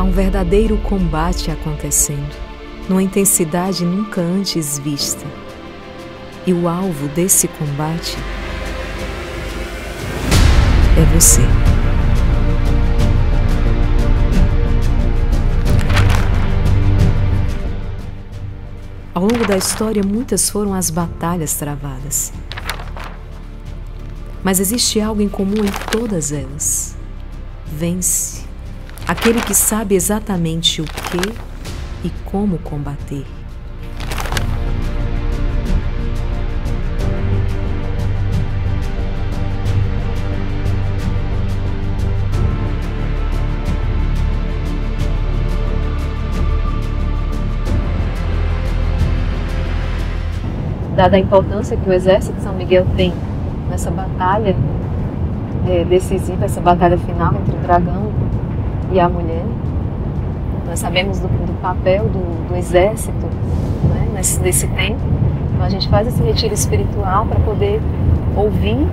um verdadeiro combate acontecendo, numa intensidade nunca antes vista. E o alvo desse combate é você. Ao longo da história, muitas foram as batalhas travadas. Mas existe algo em comum em todas elas. Vence aquele que sabe exatamente o que e como combater. Dada a importância que o Exército de São Miguel tem nessa batalha decisiva, essa batalha final entre o dragão e a mulher, nós sabemos do papel do Exército, né, nesse tempo. Então a gente faz esse retiro espiritual para poder ouvir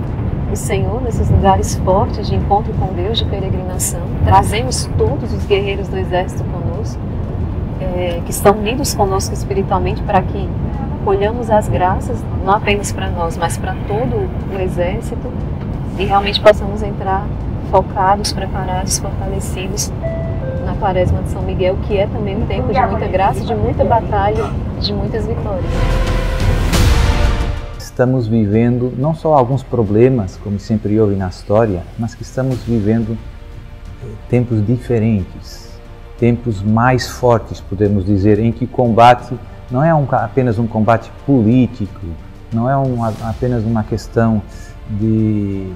o Senhor nesses lugares fortes de encontro com Deus, de peregrinação. Trazemos todos os guerreiros do Exército conosco, que estão unidos conosco espiritualmente, para que colhamos as graças, não apenas para nós, mas para todo o Exército, e realmente possamos entrar focados, preparados, fortalecidos na Quaresma de São Miguel, que é também um tempo de muita graça, de muita batalha, de muitas vitórias. Estamos vivendo não só alguns problemas, como sempre houve na história, mas que estamos vivendo tempos diferentes, tempos mais fortes, podemos dizer, em que o combate não é apenas um combate político, não é apenas uma questão de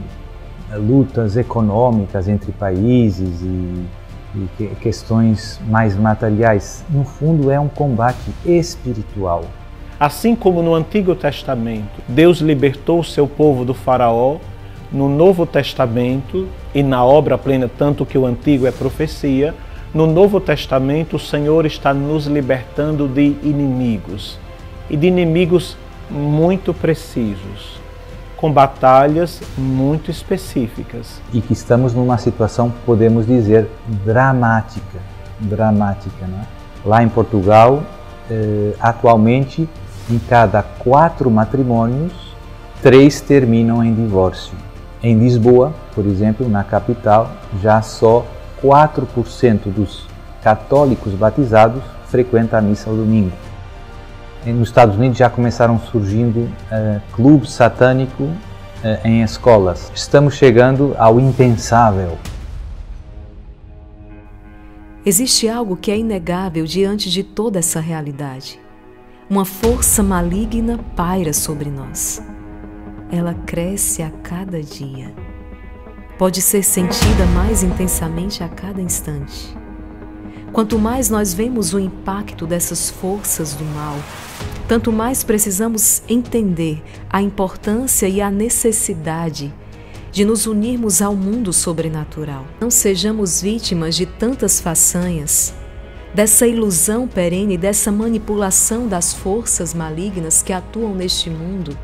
lutas econômicas entre países e questões mais materiais. No fundo, é um combate espiritual. Assim como no Antigo Testamento, Deus libertou o seu povo do faraó, no Novo Testamento e na obra plena, tanto que o Antigo é profecia, no Novo Testamento, o Senhor está nos libertando de inimigos, e de inimigos muito precisos, com batalhas muito específicas. E que estamos numa situação, podemos dizer, dramática, né? Lá em Portugal, atualmente, em cada 4 matrimônios, 3 terminam em divórcio. Em Lisboa, por exemplo, na capital, já só 4% dos católicos batizados frequentam a missa ao domingo. Nos Estados Unidos já começaram surgindo clubes satânicos em escolas. Estamos chegando ao impensável. Existe algo que é inegável diante de toda essa realidade. Uma força maligna paira sobre nós. Ela cresce a cada dia. Pode ser sentida mais intensamente a cada instante. Quanto mais nós vemos o impacto dessas forças do mal, tanto mais precisamos entender a importância e a necessidade de nos unirmos ao mundo sobrenatural. Não sejamos vítimas de tantas façanhas, dessa ilusão perene, dessa manipulação das forças malignas que atuam neste mundo.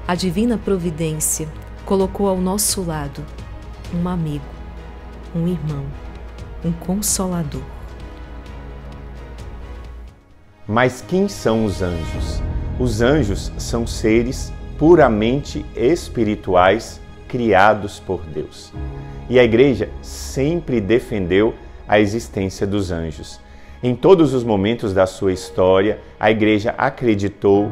A divina providência colocou ao nosso lado um amigo, um irmão, um consolador. Mas quem são os anjos? Os anjos são seres puramente espirituais criados por Deus. E a Igreja sempre defendeu a existência dos anjos. Em todos os momentos da sua história, a Igreja acreditou,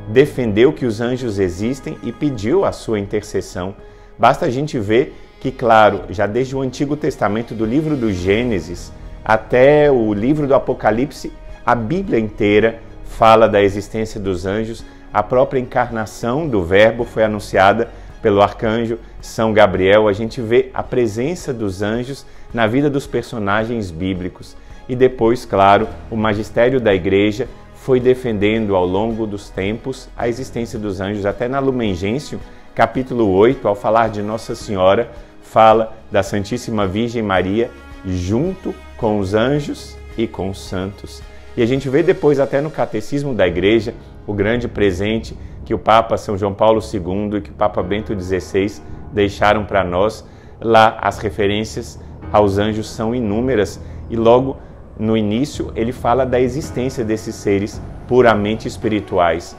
defendeu que os anjos existem e pediu a sua intercessão. Basta a gente ver que, claro, já desde o Antigo Testamento, do livro do Gênesis até o livro do Apocalipse, a Bíblia inteira fala da existência dos anjos. A própria encarnação do Verbo foi anunciada pelo arcanjo São Gabriel. A gente vê a presença dos anjos na vida dos personagens bíblicos. E depois, claro, o magistério da Igreja foi defendendo ao longo dos tempos a existência dos anjos. Até na Lumen Gentium, capítulo 8, ao falar de Nossa Senhora, fala da Santíssima Virgem Maria junto com os anjos e com os santos. E a gente vê depois até no Catecismo da Igreja o grande presente que o Papa São João Paulo II e que o Papa Bento XVI deixaram para nós. Lá as referências aos anjos são inúmeras E logo no início ele fala da existência desses seres puramente espirituais.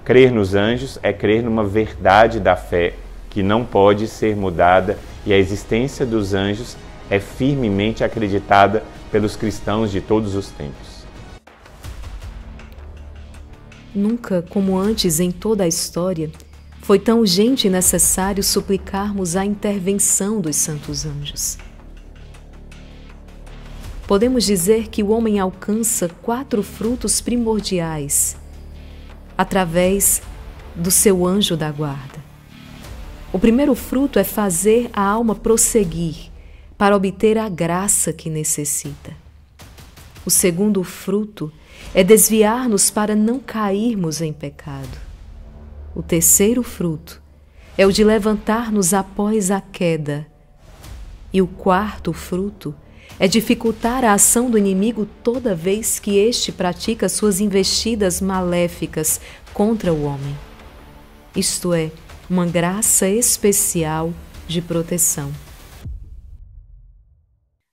Crer nos anjos é crer numa verdade da fé que não pode ser mudada, e a existência dos anjos é firmemente acreditada pelos cristãos de todos os tempos. Nunca, como antes em toda a história, foi tão urgente e necessário suplicarmos a intervenção dos santos anjos. Podemos dizer que o homem alcança 4 frutos primordiais através do seu anjo da guarda. O primeiro fruto é fazer a alma prosseguir para obter a graça que necessita. O segundo fruto é desviar-nos para não cairmos em pecado. O terceiro fruto é o de levantar-nos após a queda. E o quarto fruto é dificultar a ação do inimigo toda vez que este pratica suas investidas maléficas contra o homem. Isto é, uma graça especial de proteção.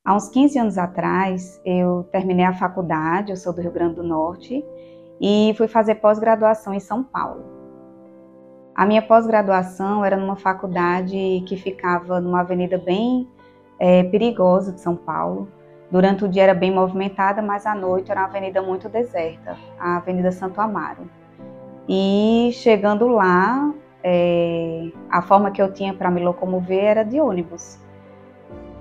Há uns 15 anos atrás, eu terminei a faculdade, eu sou do Rio Grande do Norte, e fui fazer pós-graduação em São Paulo. A minha pós-graduação era numa faculdade que ficava numa avenida bem perigosa de São Paulo. Durante o dia era bem movimentada, mas à noite era uma avenida muito deserta, a Avenida Santo Amaro. E chegando lá, a forma que eu tinha para me locomover era de ônibus.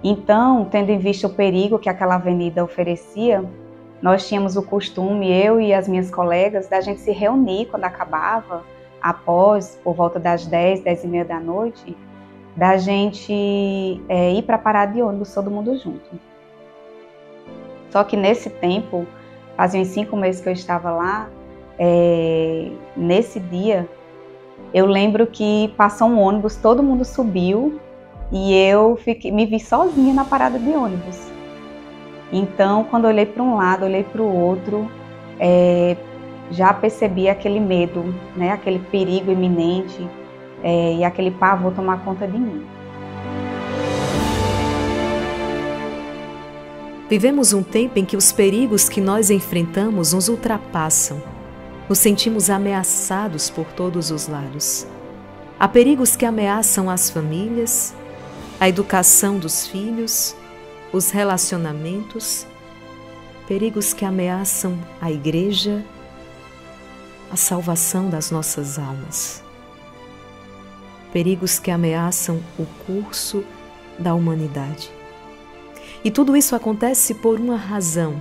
Então, tendo em vista o perigo que aquela avenida oferecia, nós tínhamos o costume, eu e as minhas colegas, da gente se reunir quando acabava, após, por volta das 10, 10h30 da noite, da gente ir para a parada de ônibus, todo mundo junto. Só que nesse tempo, fazia uns 5 meses que eu estava lá, nesse dia, eu lembro que passou um ônibus, todo mundo subiu e eu me vi sozinha na parada de ônibus. Então, quando eu olhei para um lado, olhei para o outro, já percebi aquele medo, né, aquele perigo iminente e aquele pavor tomar conta de mim. Vivemos um tempo em que os perigos que nós enfrentamos nos ultrapassam. Nos sentimos ameaçados por todos os lados. Há perigos que ameaçam as famílias, a educação dos filhos, os relacionamentos, perigos que ameaçam a igreja, a salvação das nossas almas, perigos que ameaçam o curso da humanidade. E tudo isso acontece por uma razão.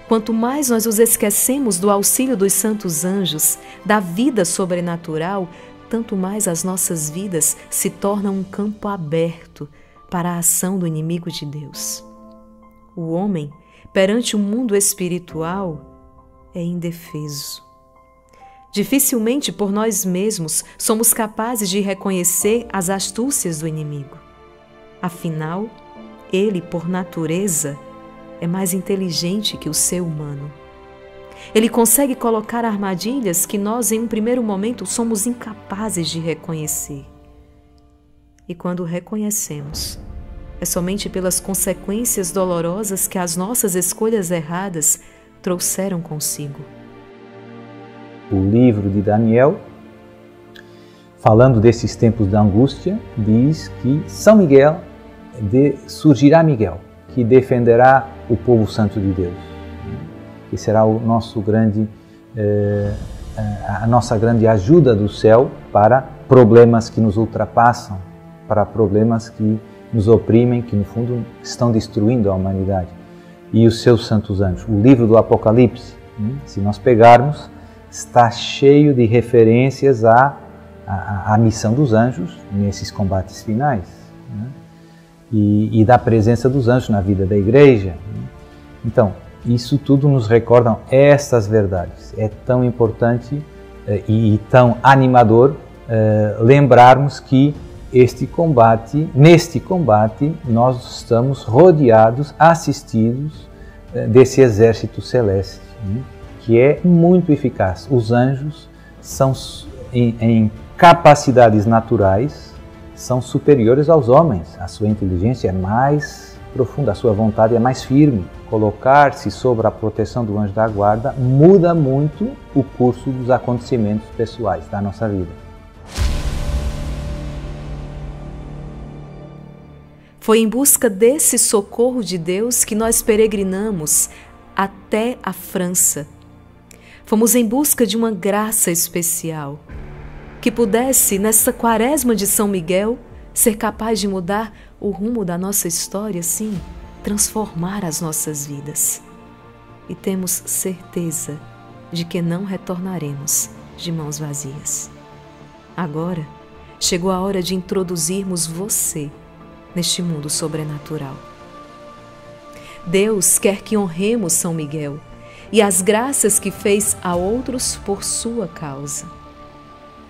Quanto mais nós nos esquecemos do auxílio dos santos anjos, da vida sobrenatural, tanto mais as nossas vidas se tornam um campo aberto para a ação do inimigo de Deus. O homem, perante o mundo espiritual, é indefeso. Dificilmente por nós mesmos somos capazes de reconhecer as astúcias do inimigo. Afinal, ele, por natureza, é mais inteligente que o ser humano. Ele consegue colocar armadilhas que nós, em um primeiro momento, somos incapazes de reconhecer. E quando reconhecemos, é somente pelas consequências dolorosas que as nossas escolhas erradas trouxeram consigo. O livro de Daniel, falando desses tempos da angústia, diz que São Miguel, surgirá Miguel, que defenderá o povo santo de Deus, que será o nosso grande, a nossa grande ajuda do céu para problemas que nos ultrapassam, para problemas que nos oprimem, que no fundo estão destruindo a humanidade. E os seus santos anjos. O livro do Apocalipse, se nós pegarmos, está cheio de referências à missão dos anjos nesses combates finais, né? E da presença dos anjos na vida da igreja. Então, isso tudo nos recorda estas verdades. É tão importante e tão animador lembrarmos que neste combate, nós estamos rodeados, assistidos desse exército celeste, que é muito eficaz. Os anjos são, em capacidades naturais, são superiores aos homens. A sua inteligência é mais profunda, a sua vontade é mais firme. Colocar-se sob a proteção do anjo da guarda muda muito o curso dos acontecimentos pessoais da nossa vida. Foi em busca desse socorro de Deus que nós peregrinamos até a França. Fomos em busca de uma graça especial, que pudesse, nessa quaresma de São Miguel, ser capaz de mudar o rumo da nossa história, sim, transformar as nossas vidas. E temos certeza de que não retornaremos de mãos vazias. Agora, chegou a hora de introduzirmos você neste mundo sobrenatural. Deus quer que honremos São Miguel e as graças que fez a outros por sua causa.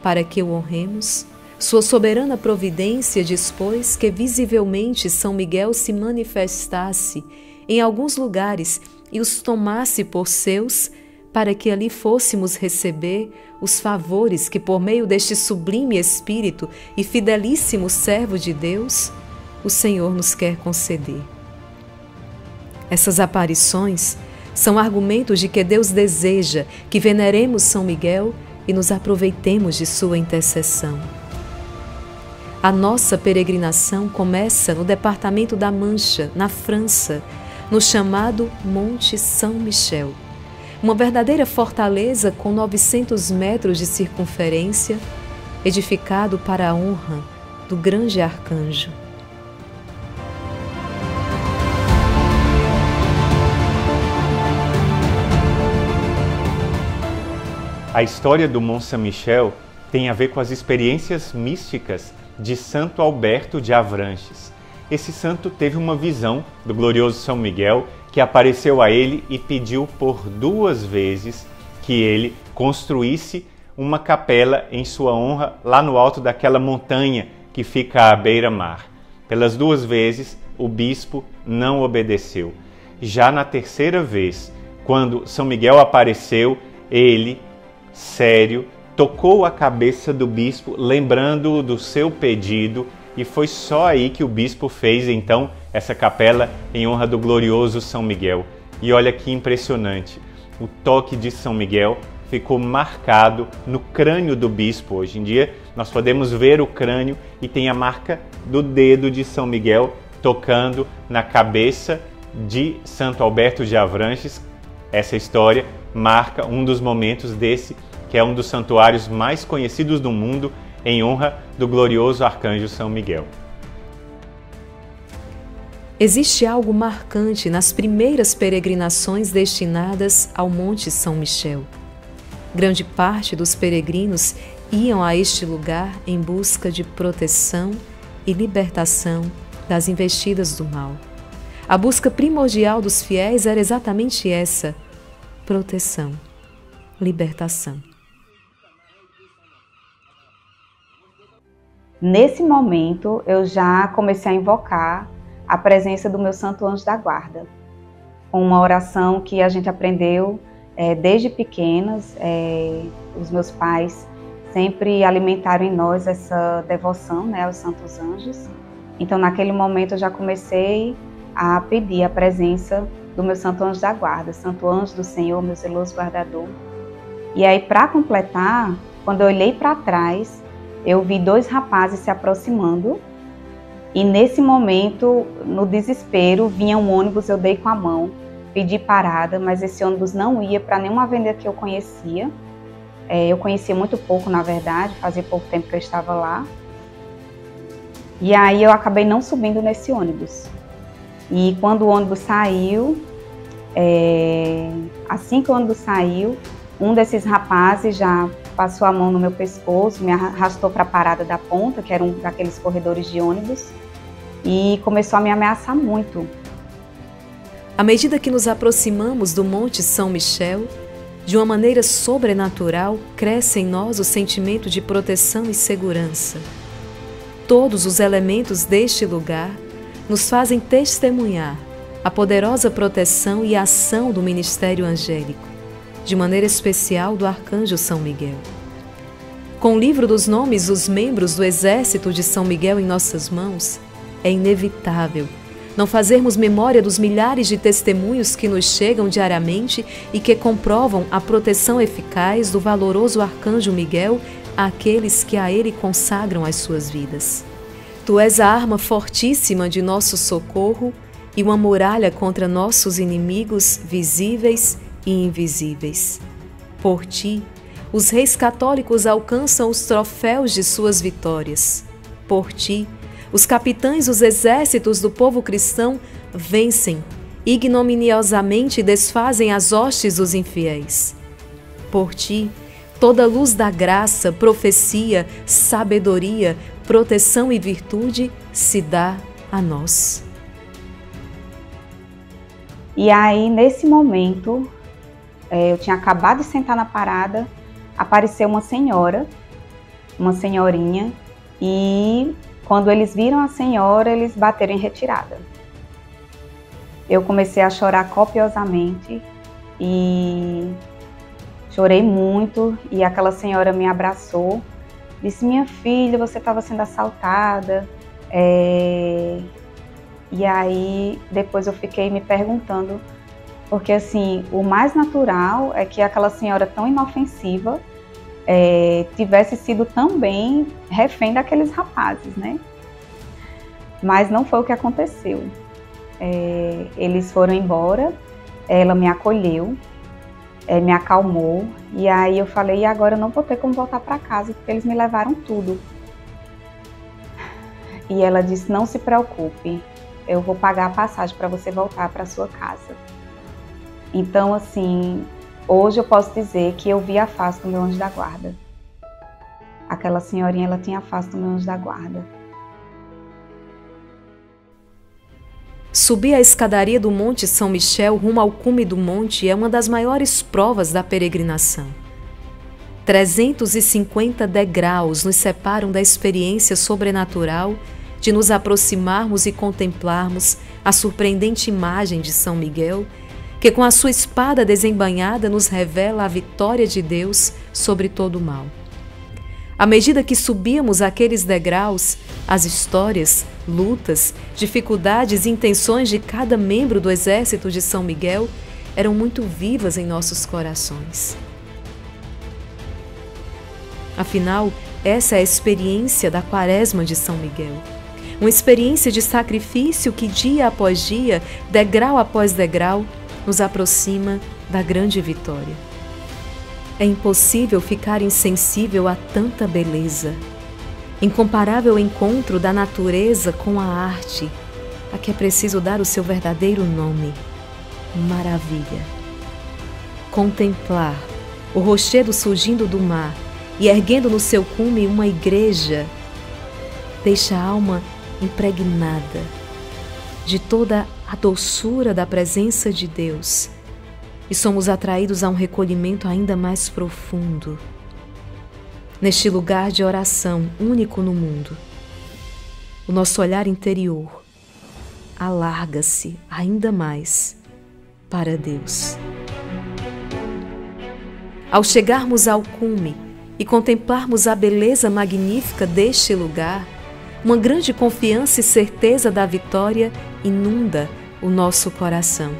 Para que o honremos, sua soberana providência dispôs que visivelmente São Miguel se manifestasse em alguns lugares e os tomasse por seus, para que ali fôssemos receber os favores que, por meio deste sublime Espírito e fidelíssimo servo de Deus, o Senhor nos quer conceder. Essas aparições são argumentos de que Deus deseja que veneremos São Miguel e nos aproveitemos de sua intercessão. A nossa peregrinação começa no departamento da Mancha, na França, no chamado Monte São Michel, uma verdadeira fortaleza com 900 metros de circunferência, edificado para a honra do grande arcanjo. A história do Mont Saint-Michel tem a ver com as experiências místicas de Santo Alberto de Avranches. Esse santo teve uma visão do glorioso São Miguel, que apareceu a ele e pediu por 2 vezes que ele construísse uma capela em sua honra lá no alto daquela montanha que fica à beira-mar. Pelas 2 vezes, o bispo não obedeceu. Já na 3ª vez, quando São Miguel apareceu, ele, sério, tocou a cabeça do bispo, lembrando-o do seu pedido, e foi só aí que o bispo fez, então, essa capela em honra do glorioso São Miguel. E olha que impressionante, o toque de São Miguel ficou marcado no crânio do bispo. Hoje em dia, nós podemos ver o crânio e tem a marca do dedo de São Miguel tocando na cabeça de Santo Alberto de Avranches. Essa história marca um dos momentos desse, que é um dos santuários mais conhecidos do mundo, em honra do glorioso arcanjo São Miguel. Existe algo marcante nas primeiras peregrinações destinadas ao Monte São Michel. Grande parte dos peregrinos iam a este lugar em busca de proteção e libertação das investidas do mal. A busca primordial dos fiéis era exatamente essa: proteção, libertação. Nesse momento, eu já comecei a invocar a presença do meu Santo Anjo da Guarda, com uma oração que a gente aprendeu desde pequenas. Os meus pais sempre alimentaram em nós essa devoção, né, aos Santos Anjos. Então, naquele momento, eu já comecei a pedir a presença do meu Santo Anjo da Guarda, Santo Anjo do Senhor, meu zeloso guardador. E aí, para completar, quando eu olhei para trás, eu vi 2 rapazes se aproximando, e nesse momento, no desespero, vinha um ônibus, eu dei com a mão, pedi parada, mas esse ônibus não ia para nenhuma avenida que eu conhecia. Eu conhecia muito pouco, na verdade, fazia pouco tempo que eu estava lá. E aí eu acabei não subindo nesse ônibus. E quando o ônibus saiu, assim que o ônibus saiu, um desses rapazes já passou a mão no meu pescoço, me arrastou para a parada da ponta, que era um daqueles corredores de ônibus, e começou a me ameaçar muito. À medida que nos aproximamos do Monte São Michel, de uma maneira sobrenatural, cresce em nós o sentimento de proteção e segurança. Todos os elementos deste lugar nos fazem testemunhar a poderosa proteção e ação do ministério angélico, de maneira especial do arcanjo São Miguel. Com o livro dos nomes dos membros do exército de São Miguel em nossas mãos, é inevitável não fazermos memória dos milhares de testemunhos que nos chegam diariamente e que comprovam a proteção eficaz do valoroso arcanjo Miguel àqueles que a ele consagram as suas vidas. Tu és a arma fortíssima de nosso socorro e uma muralha contra nossos inimigos visíveis e invisíveis. Por ti, os reis católicos alcançam os troféus de suas vitórias. Por ti, os capitães dos exércitos do povo cristão vencem, ignominiosamente desfazem as hostes dos infiéis. Por ti, toda luz da graça, profecia, sabedoria, proteção e virtude se dá a nós. E aí, nesse momento, eu tinha acabado de sentar na parada, apareceu uma senhorinha, e quando eles viram a senhora, eles bateram em retirada. Eu comecei a chorar copiosamente e chorei muito, e aquela senhora me abraçou, disse: minha filha, você estava sendo assaltada. E aí depois eu fiquei me perguntando, porque assim, o mais natural é que aquela senhora tão inofensiva tivesse sido também refém daqueles rapazes, né? Mas não foi o que aconteceu. Eles foram embora, ela me acolheu, me acalmou, e aí eu falei: e agora eu não vou ter como voltar para casa, porque eles me levaram tudo. E ela disse: não se preocupe, eu vou pagar a passagem para você voltar para sua casa. Então, assim, hoje eu posso dizer que eu vi a face do meu anjo da guarda. Aquela senhorinha, ela tinha a face do meu anjo da guarda. Subir a escadaria do Monte São Michel rumo ao cume do monte é uma das maiores provas da peregrinação. 350 degraus nos separam da experiência sobrenatural de nos aproximarmos e contemplarmos a surpreendente imagem de São Miguel, que com a sua espada desembainhada nos revela a vitória de Deus sobre todo o mal. À medida que subíamos aqueles degraus, as histórias, lutas, dificuldades e intenções de cada membro do exército de São Miguel eram muito vivas em nossos corações. Afinal, essa é a experiência da Quaresma de São Miguel. Uma experiência de sacrifício que, dia após dia, degrau após degrau, nos aproxima da grande vitória. É impossível ficar insensível a tanta beleza. Incomparável encontro da natureza com a arte, a que é preciso dar o seu verdadeiro nome: maravilha. Contemplar o rochedo surgindo do mar e erguendo no seu cume uma igreja deixa a alma impregnada de toda a doçura da presença de Deus, e somos atraídos a um recolhimento ainda mais profundo. Neste lugar de oração único no mundo, o nosso olhar interior alarga-se ainda mais para Deus. Ao chegarmos ao cume e contemplarmos a beleza magnífica deste lugar, uma grande confiança e certeza da vitória inunda o nosso coração.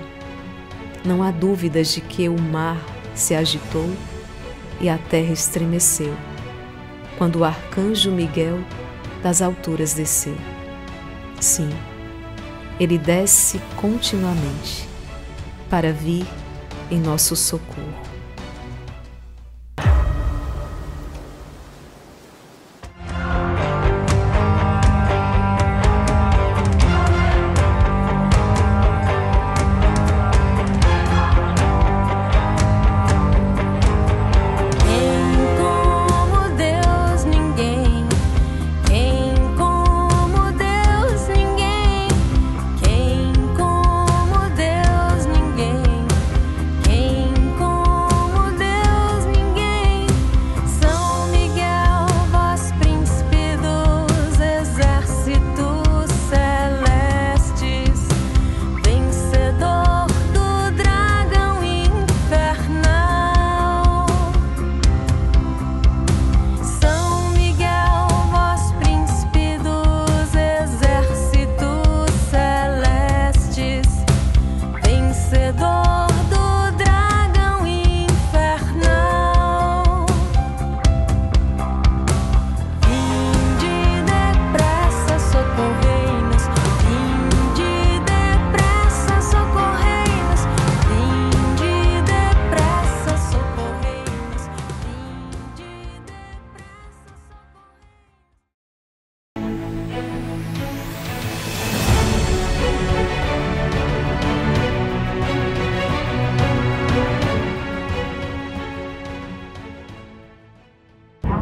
Não há dúvidas de que o mar se agitou e a terra estremeceu, quando o arcanjo Miguel das alturas desceu. Sim, ele desce continuamente para vir em nosso socorro.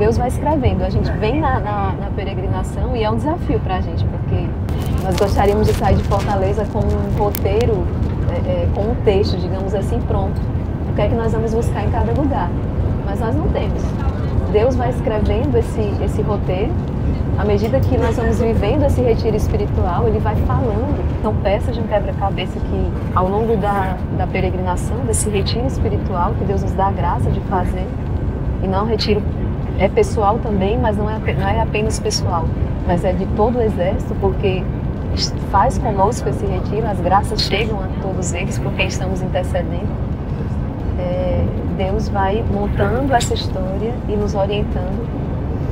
Deus vai escrevendo. A gente vem na peregrinação e é um desafio para a gente, porque nós gostaríamos de sair de Fortaleza com um roteiro, com um texto, digamos assim, pronto. O que é que nós vamos buscar em cada lugar? Mas nós não temos. Deus vai escrevendo esse roteiro. À medida que nós vamos vivendo esse retiro espiritual, Ele vai falando. São peças de um quebra-cabeça que, ao longo da peregrinação, desse retiro espiritual, que Deus nos dá a graça de fazer, e não retiro, é pessoal também, mas não é apenas pessoal, mas é de todo o exército, porque faz conosco esse retiro, as graças chegam a todos eles, porque estamos intercedendo. Deus vai montando essa história e nos orientando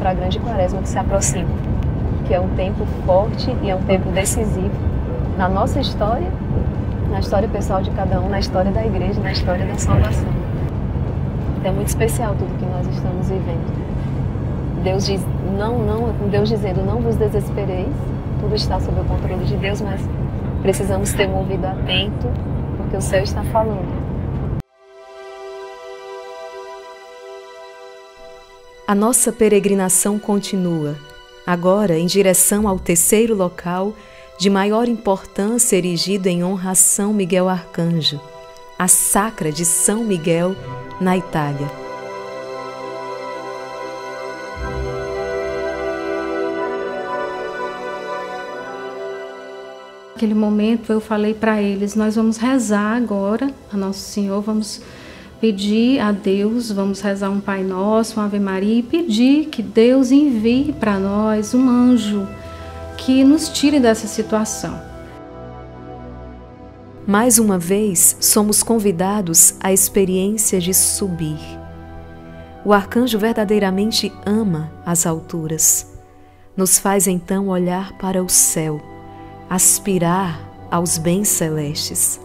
para a grande quaresma que se aproxima, que é um tempo forte e é um tempo decisivo na nossa história, na história pessoal de cada um, na história da igreja, na história da salvação. É muito especial tudo que nós estamos vivendo. Deus diz, Deus dizendo, não vos desespereis, tudo está sob o controle de Deus, mas precisamos ter um ouvido atento, porque o céu está falando. A nossa peregrinação continua, agora em direção ao terceiro local de maior importância erigido em honra a São Miguel Arcanjo, a Sacra de São Miguel, na Itália. Naquele momento eu falei para eles, nós vamos rezar agora a Nosso Senhor, vamos pedir a Deus, vamos rezar um Pai Nosso, uma Ave Maria e pedir que Deus envie para nós um anjo que nos tire dessa situação. Mais uma vez, somos convidados à experiência de subir. O arcanjo verdadeiramente ama as alturas. Nos faz então olhar para o céu, aspirar aos bens celestes.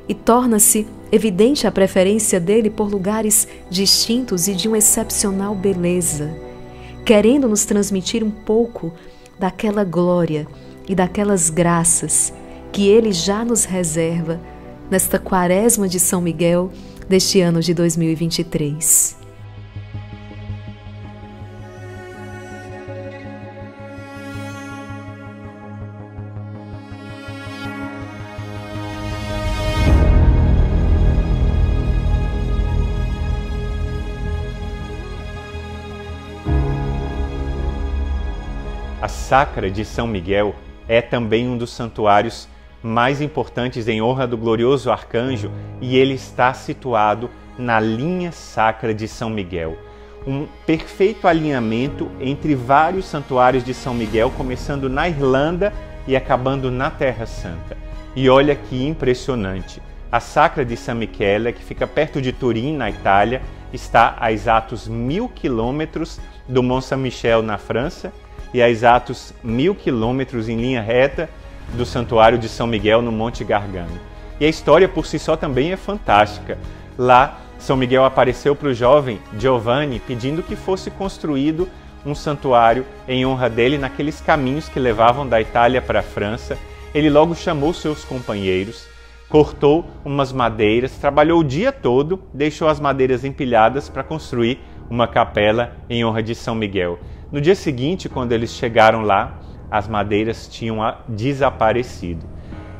E torna-se evidente a preferência dele por lugares distintos e de uma excepcional beleza, querendo nos transmitir um pouco daquela glória e daquelas graças que ele já nos reserva nesta quaresma de São Miguel deste ano de 2023. A Sacra de São Miguel é também um dos santuários mais importantes em honra do glorioso arcanjo e ele está situado na linha sacra de São Miguel. Um perfeito alinhamento entre vários santuários de São Miguel, começando na Irlanda e acabando na Terra Santa. E olha que impressionante! A Sacra de San Michele, que fica perto de Turim, na Itália, está a exatos 1000 quilômetros do Mont Saint-Michel, na França, e a exatos 1000 quilômetros em linha reta do Santuário de São Miguel, no Monte Gargano. E a história por si só também é fantástica. Lá, São Miguel apareceu para o jovem Giovanni pedindo que fosse construído um santuário em honra dele naqueles caminhos que levavam da Itália para a França. Ele logo chamou seus companheiros, cortou umas madeiras, trabalhou o dia todo, deixou as madeiras empilhadas para construir uma capela em honra de São Miguel. No dia seguinte, quando eles chegaram lá, as madeiras tinham desaparecido.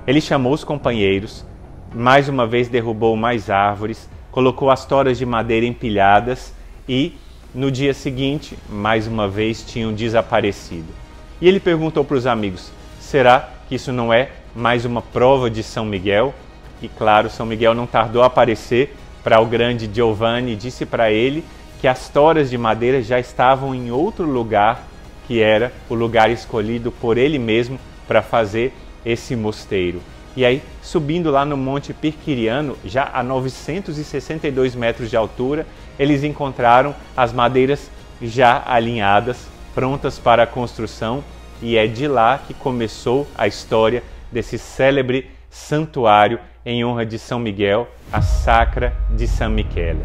Ele chamou os companheiros, mais uma vez derrubou mais árvores, colocou as toras de madeira empilhadas e, no dia seguinte, mais uma vez tinham desaparecido. E ele perguntou para os amigos, será que isso não é mais uma prova de São Miguel? E claro, São Miguel não tardou a aparecer para o grande Giovanni e disse para ele que as toras de madeira já estavam em outro lugar, que era o lugar escolhido por ele mesmo para fazer esse mosteiro. E aí, subindo lá no Monte Pirquiriano, já a 962 metros de altura, eles encontraram as madeiras já alinhadas, prontas para a construção, e é de lá que começou a história desse célebre santuário em honra de São Miguel, a Sacra de San Michele.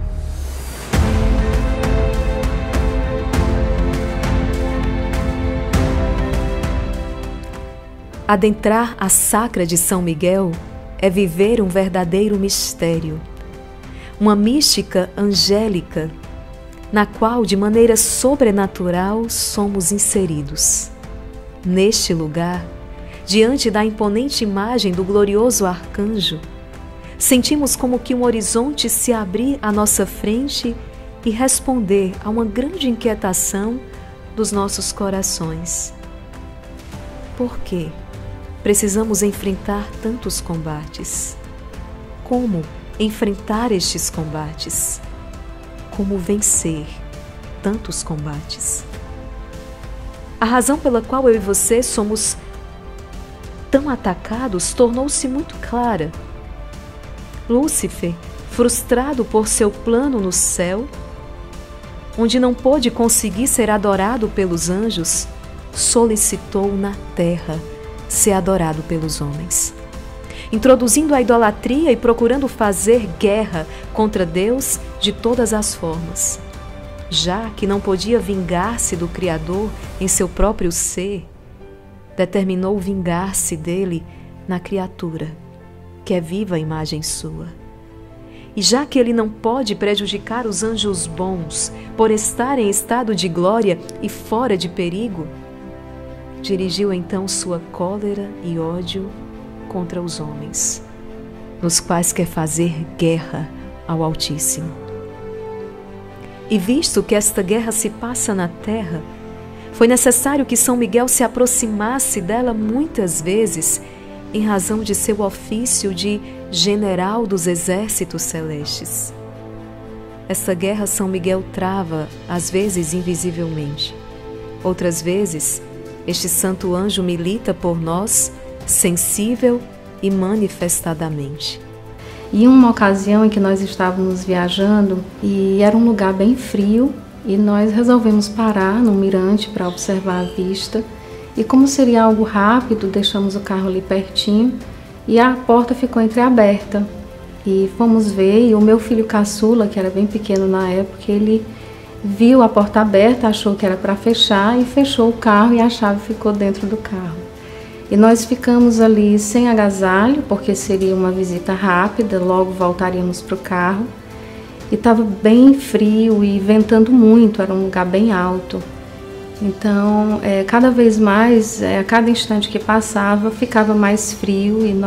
Adentrar a Sacra de São Miguel é viver um verdadeiro mistério, uma mística angélica na qual, de maneira sobrenatural, somos inseridos. Neste lugar, diante da imponente imagem do glorioso arcanjo, sentimos como que um horizonte se abrir à nossa frente e responder a uma grande inquietação dos nossos corações. Por quê precisamos enfrentar tantos combates? Como enfrentar estes combates? Como vencer tantos combates? A razão pela qual eu e você somos tão atacados tornou-se muito clara. Lúcifer, frustrado por seu plano no céu, onde não pôde conseguir ser adorado pelos anjos, solicitou na terra ser adorado pelos homens, introduzindo a idolatria e procurando fazer guerra contra Deus de todas as formas. Já que não podia vingar-se do Criador em seu próprio ser, determinou vingar-se dele na criatura, que é viva imagem sua. E já que ele não pode prejudicar os anjos bons por estar em estado de glória e fora de perigo, dirigiu então sua cólera e ódio contra os homens, nos quais quer fazer guerra ao Altíssimo. E visto que esta guerra se passa na terra, foi necessário que São Miguel se aproximasse dela muitas vezes, em razão de seu ofício de general dos exércitos celestes. Esta guerra São Miguel trava, às vezes invisivelmente. Outras vezes, este santo anjo milita por nós, sensível e manifestadamente. E uma ocasião em que nós estávamos viajando e era um lugar bem frio e nós resolvemos parar num mirante para observar a vista. E como seria algo rápido, deixamos o carro ali pertinho e a porta ficou entreaberta. E fomos ver, e o meu filho caçula, que era bem pequeno na época, ele viu a porta aberta, achou que era para fechar e fechou o carro e a chave ficou dentro do carro. E nós ficamos ali sem agasalho, porque seria uma visita rápida, logo voltaríamos para o carro. E estava bem frio e ventando muito, era um lugar bem alto. Então, cada vez mais, a cada instante que passava, ficava mais frio e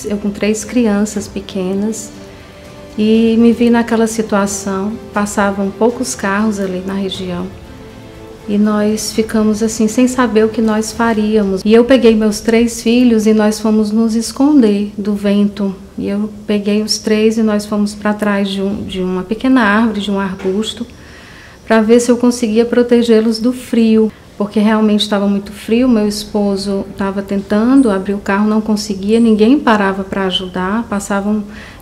eu com 3 crianças pequenas, e me vi naquela situação, passavam poucos carros ali na região, e nós ficamos assim, sem saber o que nós faríamos. E eu peguei meus 3 filhos e nós fomos nos esconder do vento. E eu peguei os 3 e nós fomos para trás de uma pequena árvore, de um arbusto, para ver se eu conseguia protegê-los do frio, porque realmente estava muito frio. Meu esposo estava tentando abrir o carro, não conseguia, ninguém parava para ajudar.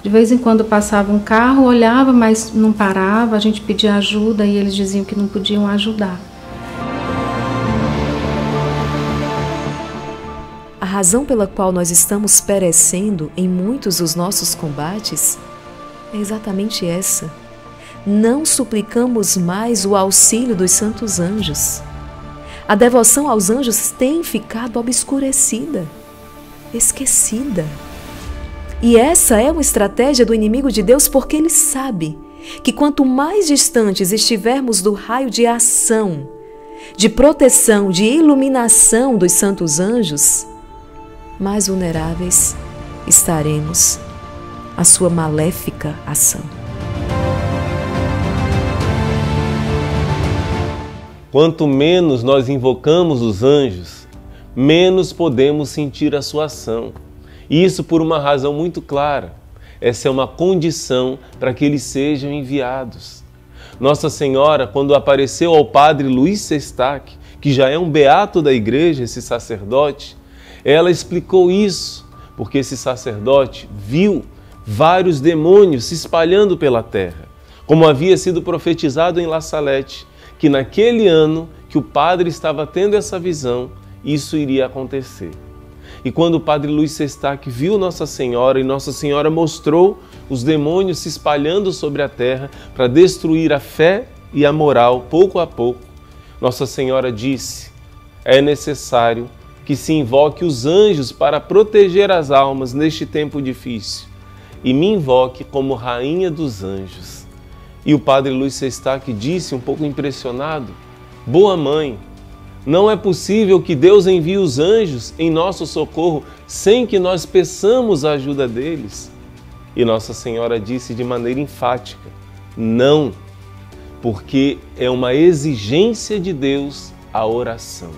De vez em quando passava um carro, olhava, mas não parava, a gente pedia ajuda e eles diziam que não podiam ajudar. A razão pela qual nós estamos perecendo em muitos dos nossos combates é exatamente essa. Não suplicamos mais o auxílio dos santos anjos. A devoção aos anjos tem ficado obscurecida, esquecida. E essa é uma estratégia do inimigo de Deus, porque ele sabe que quanto mais distantes estivermos do raio de ação, de proteção, de iluminação dos santos anjos, mais vulneráveis estaremos à sua maléfica ação. Quanto menos nós invocamos os anjos, menos podemos sentir a sua ação. E isso por uma razão muito clara. Essa é uma condição para que eles sejam enviados. Nossa Senhora, quando apareceu ao padre Luiz Sestak, que já é um beato da igreja, esse sacerdote, ela explicou isso, porque esse sacerdote viu vários demônios se espalhando pela terra, como havia sido profetizado em La Salette, que naquele ano que o padre estava tendo essa visão, isso iria acontecer. E quando o padre Luiz Sestak viu Nossa Senhora e Nossa Senhora mostrou os demônios se espalhando sobre a terra para destruir a fé e a moral pouco a pouco, Nossa Senhora disse: é necessário que se invoque os anjos para proteger as almas neste tempo difícil, e me invoque como Rainha dos Anjos. E o padre Luiz Sestac disse, um pouco impressionado: boa mãe, não é possível que Deus envie os anjos em nosso socorro sem que nós peçamos a ajuda deles. E Nossa Senhora disse de maneira enfática: não, porque é uma exigência de Deus a oração.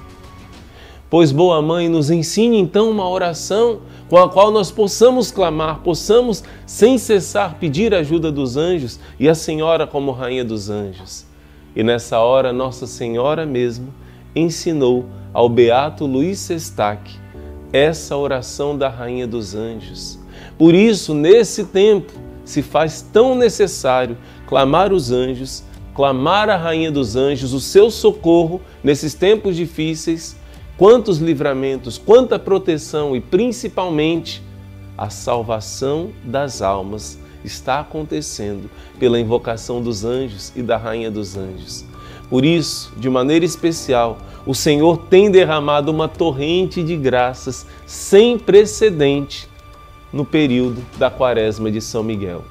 Pois, boa mãe, nos ensine então uma oração com a qual nós possamos clamar, possamos sem cessar pedir a ajuda dos anjos e a Senhora como Rainha dos Anjos. E nessa hora, Nossa Senhora mesmo ensinou ao beato Luiz Sestac essa oração da Rainha dos Anjos. Por isso, nesse tempo, se faz tão necessário clamar os anjos, clamar a Rainha dos Anjos, o seu socorro nesses tempos difíceis. Quantos livramentos, quanta proteção e principalmente a salvação das almas está acontecendo pela invocação dos anjos e da Rainha dos Anjos. Por isso, de maneira especial, o Senhor tem derramado uma torrente de graças sem precedente no período da Quaresma de São Miguel.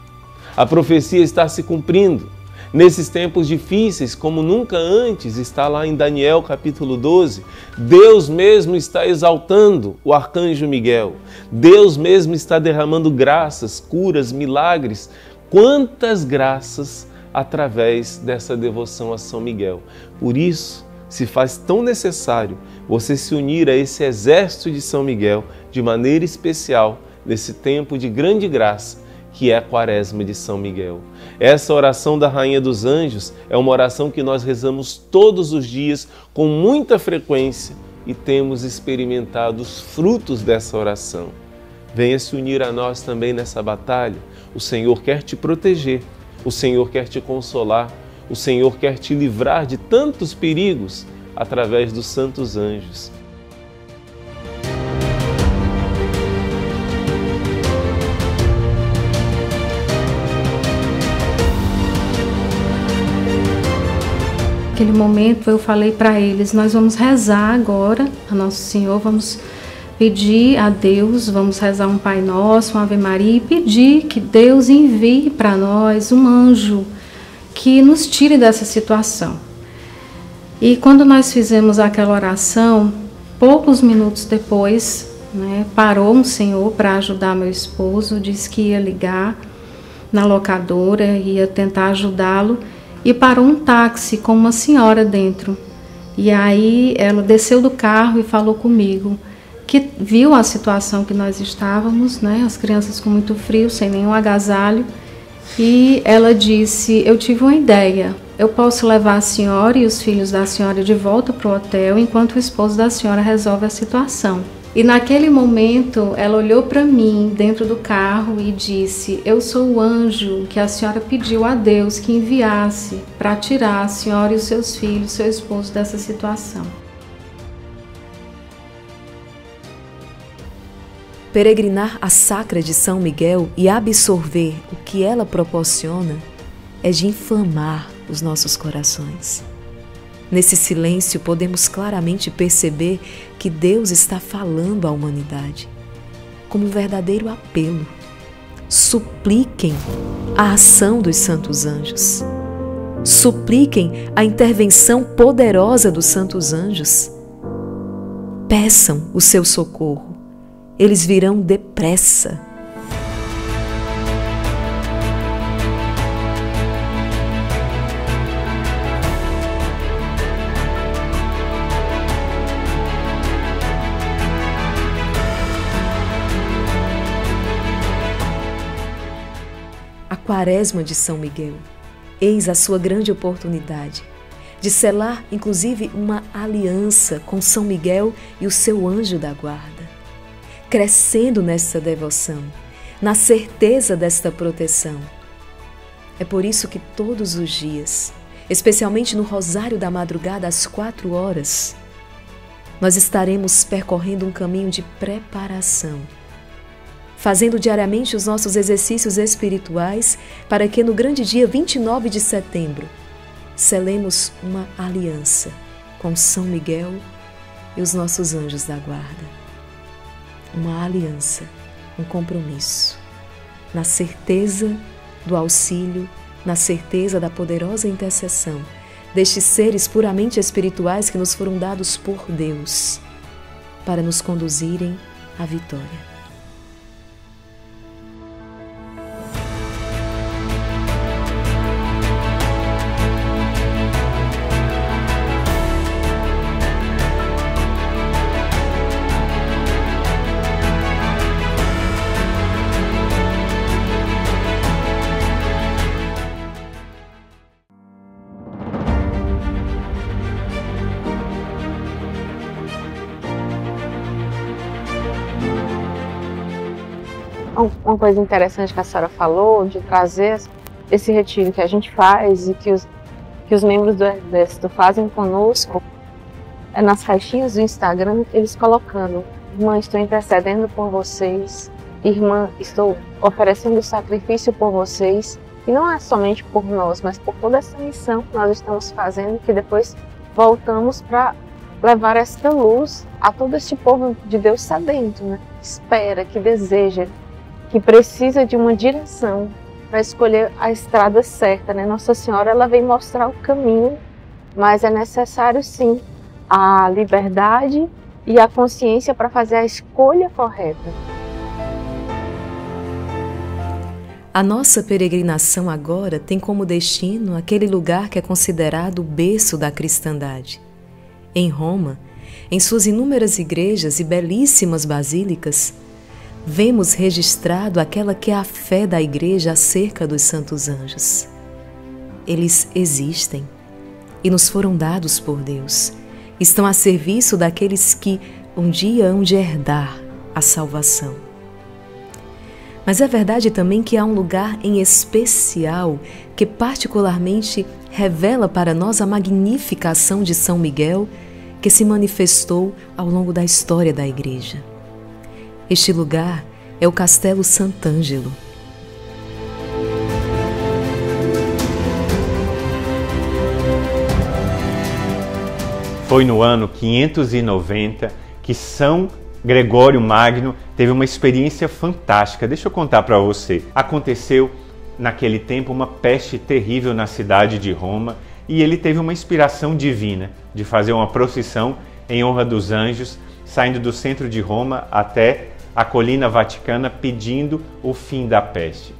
A profecia está se cumprindo. Nesses tempos difíceis, como nunca antes, está lá em Daniel capítulo 12, Deus mesmo está exaltando o arcanjo Miguel. Deus mesmo está derramando graças, curas, milagres. Quantas graças através dessa devoção a São Miguel. Por isso, se faz tão necessário você se unir a esse exército de São Miguel de maneira especial nesse tempo de grande graça, que é a Quaresma de São Miguel. Essa oração da Rainha dos Anjos é uma oração que nós rezamos todos os dias com muita frequência e temos experimentado os frutos dessa oração. Venha se unir a nós também nessa batalha. O Senhor quer te proteger, o Senhor quer te consolar, o Senhor quer te livrar de tantos perigos através dos santos anjos. Naquele momento eu falei para eles, nós vamos rezar agora a Nosso Senhor, vamos pedir a Deus, vamos rezar um Pai Nosso, uma Ave Maria e pedir que Deus envie para nós um anjo que nos tire dessa situação. E quando nós fizemos aquela oração, poucos minutos depois, parou um senhor para ajudar meu esposo, disse que ia ligar na locadora, ia tentar ajudá-lo. E parou um táxi com uma senhora dentro. E aí ela desceu do carro e falou comigo, que viu a situação que nós estávamos, as crianças com muito frio, sem nenhum agasalho. E ela disse, eu tive uma ideia, eu posso levar a senhora e os filhos da senhora de volta para o hotel, enquanto o esposo da senhora resolve a situação. E naquele momento, ela olhou para mim dentro do carro e disse, eu sou o anjo que a senhora pediu a Deus que enviasse para tirar a senhora e os seus filhos, seu esposo dessa situação. Peregrinar a Sacra de São Miguel e absorver o que ela proporciona é de inflamar os nossos corações. Nesse silêncio, podemos claramente perceber que Deus está falando à humanidade, como um verdadeiro apelo. Supliquem a ação dos santos anjos. Supliquem a intervenção poderosa dos santos anjos. Peçam o seu socorro. Eles virão depressa. A Quaresma de São Miguel, eis a sua grande oportunidade de selar, inclusive, uma aliança com São Miguel e o seu anjo da guarda, crescendo nessa devoção, na certeza desta proteção. É por isso que todos os dias, especialmente no Rosário da Madrugada às 4 horas, nós estaremos percorrendo um caminho de preparação, fazendo diariamente os nossos exercícios espirituais para que no grande dia 29 de setembro selemos uma aliança com São Miguel e os nossos anjos da guarda. Uma aliança, um compromisso, na certeza do auxílio na certeza da poderosa intercessão destes seres puramente espirituais que nos foram dados por Deus para nos conduzirem à vitória. Uma coisa interessante que a senhora falou, de trazer esse retiro que a gente faz e que os membros do Exército fazem conosco, é nas caixinhas do Instagram, eles colocando: irmã, estou intercedendo por vocês, irmã, estou oferecendo sacrifício por vocês, e não é somente por nós, mas por toda essa missão que nós estamos fazendo, que depois voltamos para levar esta luz a todo este povo de Deus sedento, né? Que espera, que deseja, que precisa de uma direção para escolher a estrada certa, né? Nossa Senhora, ela vem mostrar o caminho, mas é necessário sim a liberdade e a consciência para fazer a escolha correta. A nossa peregrinação agora tem como destino aquele lugar que é considerado o berço da cristandade. Em Roma, em suas inúmeras igrejas e belíssimas basílicas, vemos registrado aquela que é a fé da Igreja acerca dos santos anjos. Eles existem e nos foram dados por Deus. Estão a serviço daqueles que um dia hão de herdar a salvação. Mas é verdade também que há um lugar em especial que particularmente revela para nós a magnífica ação de São Miguel que se manifestou ao longo da história da Igreja. Este lugar é o Castelo Sant'Angelo. Foi no ano 590 que São Gregório Magno teve uma experiência fantástica. Deixa eu contar para você. Aconteceu naquele tempo uma peste terrível na cidade de Roma e ele teve uma inspiração divina de fazer uma procissão em honra dos anjos, saindo do centro de Roma até a colina vaticana pedindo o fim da peste.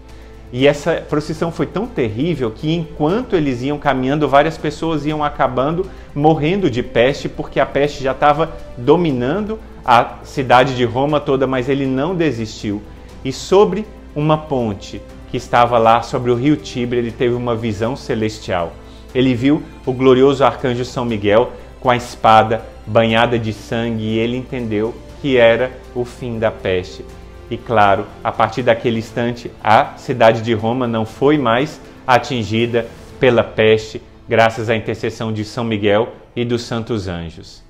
E essa procissão foi tão terrível que enquanto eles iam caminhando, várias pessoas iam acabando morrendo de peste, porque a peste já estava dominando a cidade de Roma toda, mas ele não desistiu. E sobre uma ponte que estava lá sobre o rio Tibre, ele teve uma visão celestial. Ele viu o glorioso arcanjo São Miguel com a espada banhada de sangue e ele entendeu que era o fim da peste. E claro, a partir daquele instante, a cidade de Roma não foi mais atingida pela peste, graças à intercessão de São Miguel e dos santos anjos.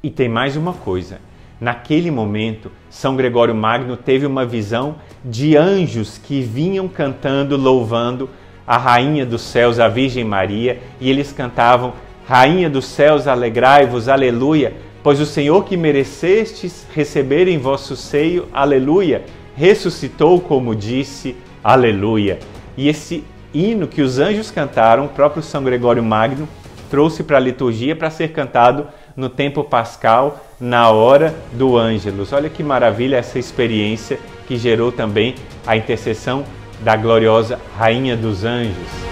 E tem mais uma coisa. Naquele momento, São Gregório Magno teve uma visão de anjos que vinham cantando, louvando a Rainha dos Céus, a Virgem Maria, e eles cantavam: Rainha dos Céus, alegrai-vos, aleluia, pois o Senhor que merecestes receber em vosso seio, aleluia, ressuscitou como disse, aleluia. E esse hino que os anjos cantaram, o próprio São Gregório Magno trouxe para a liturgia para ser cantado no tempo pascal, na hora do Ângelus. Olha que maravilha essa experiência que gerou também a intercessão da gloriosa Rainha dos Anjos.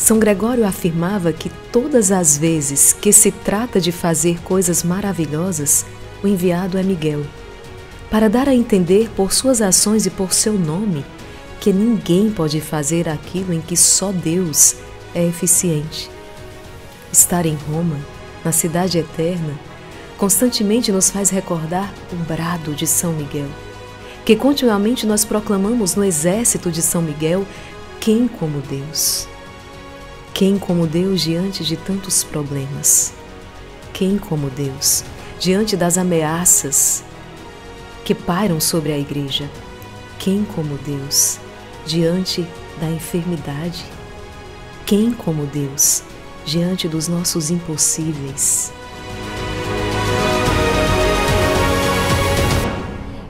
São Gregório afirmava que todas as vezes que se trata de fazer coisas maravilhosas, o enviado é Miguel, para dar a entender por suas ações e por seu nome que ninguém pode fazer aquilo em que só Deus é eficiente. Estar em Roma, na cidade eterna, constantemente nos faz recordar o brado de São Miguel, que continuamente nós proclamamos no exército de São Miguel: quem como Deus? Quem como Deus diante de tantos problemas? Quem como Deus diante das ameaças que pairam sobre a Igreja? Quem como Deus diante da enfermidade? Quem como Deus diante dos nossos impossíveis?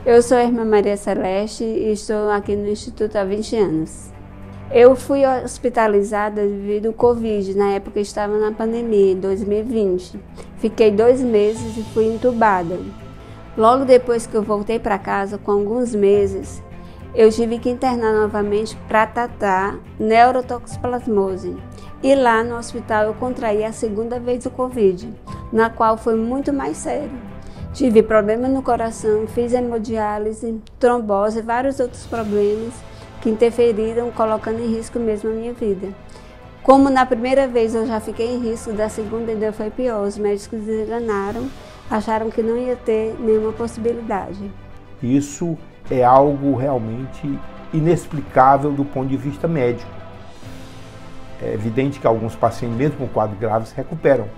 Eu sou a irmã Maria Celeste e estou aqui no Instituto há 20 anos. Eu fui hospitalizada devido ao Covid, na época estava na pandemia, em 2020. Fiquei 2 meses e fui entubada. Logo depois que eu voltei para casa, com alguns meses, eu tive que internar novamente para tratar neurotoxoplasmose. E lá no hospital eu contraí a 2ª vez o Covid, na qual foi muito mais sério. Tive problema no coração, fiz hemodiálise, trombose e vários outros problemas que interferiram, colocando em risco mesmo a minha vida. Como na primeira vez eu já fiquei em risco, da segunda ainda foi pior. Os médicos enganaram, acharam que não ia ter nenhuma possibilidade. Isso é algo realmente inexplicável do ponto de vista médico. É evidente que alguns pacientes, mesmo com quadros graves, se recuperam,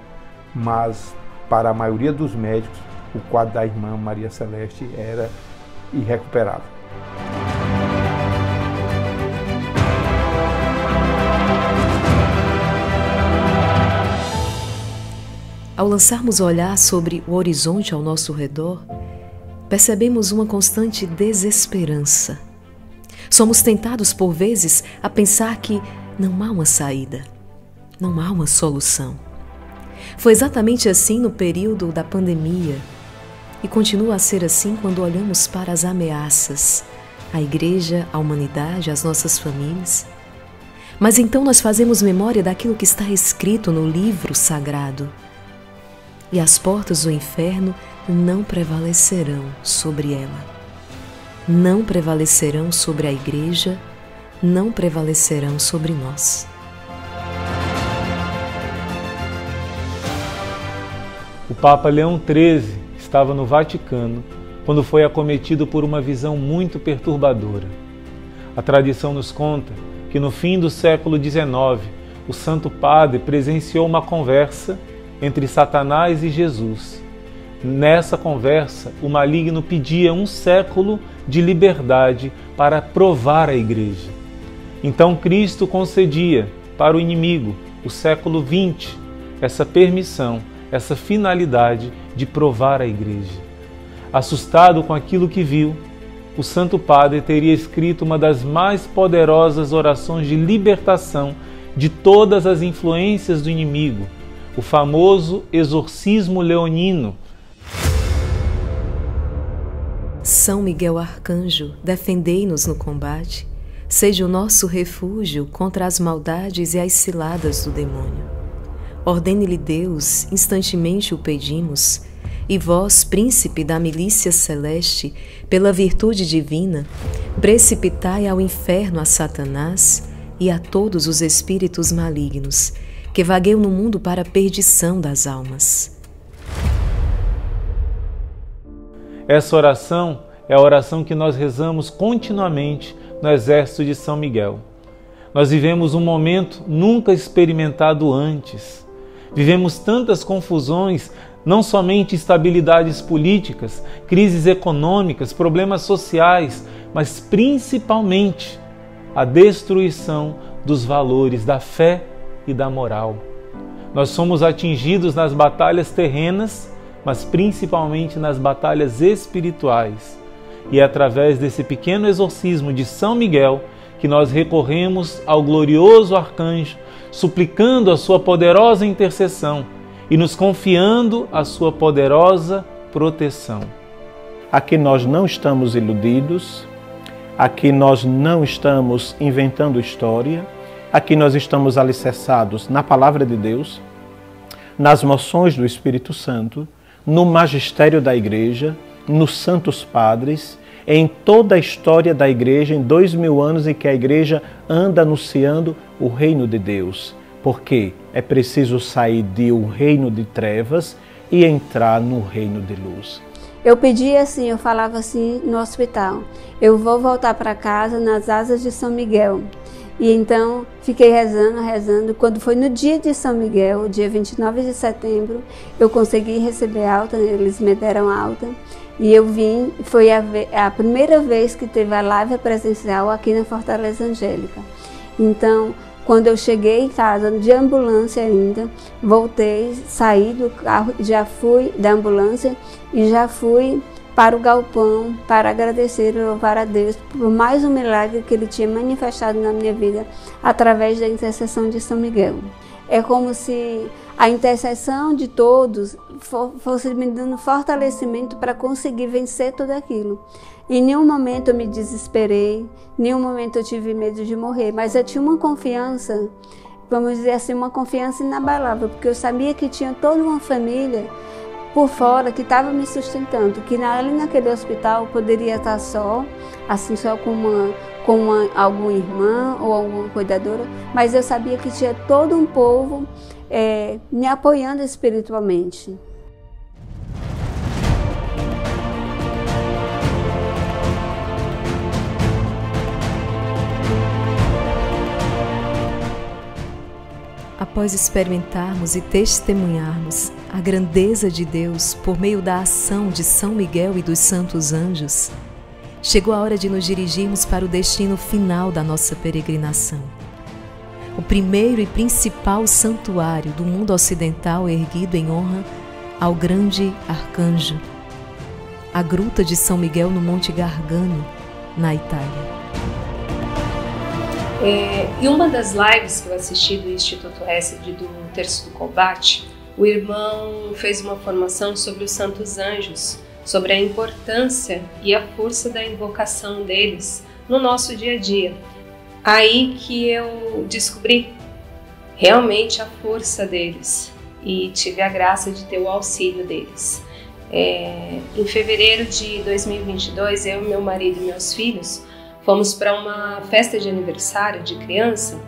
mas para a maioria dos médicos, o quadro da irmã Maria Celeste era irrecuperável. Ao lançarmos o olhar sobre o horizonte ao nosso redor, percebemos uma constante desesperança. Somos tentados por vezes a pensar que não há uma saída, não há uma solução. Foi exatamente assim no período da pandemia e continua a ser assim quando olhamos para as ameaças, à igreja, à humanidade, às nossas famílias. Mas então nós fazemos memória daquilo que está escrito no livro sagrado. E as portas do inferno não prevalecerão sobre ela. Não prevalecerão sobre a igreja, não prevalecerão sobre nós. O Papa Leão XIII estava no Vaticano quando foi acometido por uma visão muito perturbadora. A tradição nos conta que no fim do século XIX, o Santo Padre presenciou uma conversa entre Satanás e Jesus. Nessa conversa, o maligno pedia 1 século de liberdade para provar a Igreja. Então Cristo concedia para o inimigo, o século XX, essa permissão, essa finalidade de provar a Igreja. Assustado com aquilo que viu, o Santo Padre teria escrito uma das mais poderosas orações de libertação de todas as influências do inimigo, o famoso exorcismo leonino. São Miguel Arcanjo, defendei-nos no combate, seja o nosso refúgio contra as maldades e as ciladas do demônio. Ordene-lhe Deus, instantemente o pedimos, e vós, príncipe da milícia celeste, pela virtude divina, precipitai ao inferno a Satanás e a todos os espíritos malignos, que vagueiam no mundo para a perdição das almas. Essa oração é a oração que nós rezamos continuamente no Exército de São Miguel. Nós vivemos um momento nunca experimentado antes. Vivemos tantas confusões, não somente instabilidades políticas, crises econômicas, problemas sociais, mas principalmente a destruição dos valores da fé e da moral. Nós somos atingidos nas batalhas terrenas, mas principalmente nas batalhas espirituais. E é através desse pequeno exorcismo de São Miguel que nós recorremos ao glorioso arcanjo, suplicando a sua poderosa intercessão e nos confiando a sua poderosa proteção. Aqui nós não estamos iludidos, aqui nós não estamos inventando história, aqui nós estamos alicerçados na Palavra de Deus, nas moções do Espírito Santo, no magistério da Igreja, nos Santos Padres, em toda a história da Igreja, em 2000 anos em que a Igreja anda anunciando o reino de Deus. Porque é preciso sair de um reino de trevas e entrar no reino de luz. Eu pedia assim, eu falava assim no hospital, eu vou voltar para casa nas asas de São Miguel. E então fiquei rezando. Quando foi no dia de São Miguel, dia 29 de setembro, eu consegui receber alta, eles me deram alta. E eu vim, foi a primeira vez que teve a live presencial aqui na Fortaleza Angélica. Então, quando eu cheguei em casa, de ambulância ainda, voltei, saí do carro, já fui da ambulância e já fui para o galpão, para agradecer e louvar a Deus por mais um milagre que Ele tinha manifestado na minha vida através da intercessão de São Miguel. É como se a intercessão de todos fosse me dando fortalecimento para conseguir vencer tudo aquilo. Em nenhum momento eu me desesperei, em nenhum momento eu tive medo de morrer, mas eu tinha uma confiança, vamos dizer assim, uma confiança inabalável, porque eu sabia que tinha toda uma família por fora que estava me sustentando, que ali naquele hospital eu poderia estar só, assim, só com alguma irmã ou alguma cuidadora, mas eu sabia que tinha todo um povo me apoiando espiritualmente. Após experimentarmos e testemunharmos a grandeza de Deus por meio da ação de São Miguel e dos santos anjos, chegou a hora de nos dirigirmos para o destino final da nossa peregrinação. O primeiro e principal santuário do mundo ocidental erguido em honra ao grande arcanjo, a Gruta de São Miguel no Monte Gargano, na Itália. Em uma das lives que eu assisti do Instituto Hesed do Terço do Combate, o irmão fez uma formação sobre os santos anjos, sobre a importância e a força da invocação deles no nosso dia a dia. Aí que eu descobri realmente a força deles e tive a graça de ter o auxílio deles. Em fevereiro de 2022, eu, meu marido e meus filhos fomos para uma festa de aniversário de criança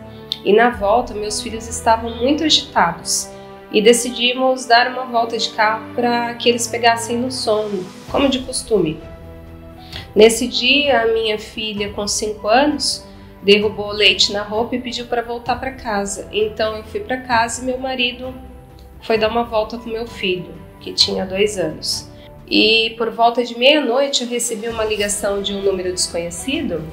e na volta meus filhos estavam muito agitados e decidimos dar uma volta de carro para que eles pegassem no sono, como de costume. Nesse dia, a minha filha, com 5 anos, derrubou leite na roupa e pediu para voltar para casa. Então eu fui para casa e meu marido foi dar uma volta com meu filho, que tinha 2 anos. E por volta de meia-noite eu recebi uma ligação de um número desconhecido,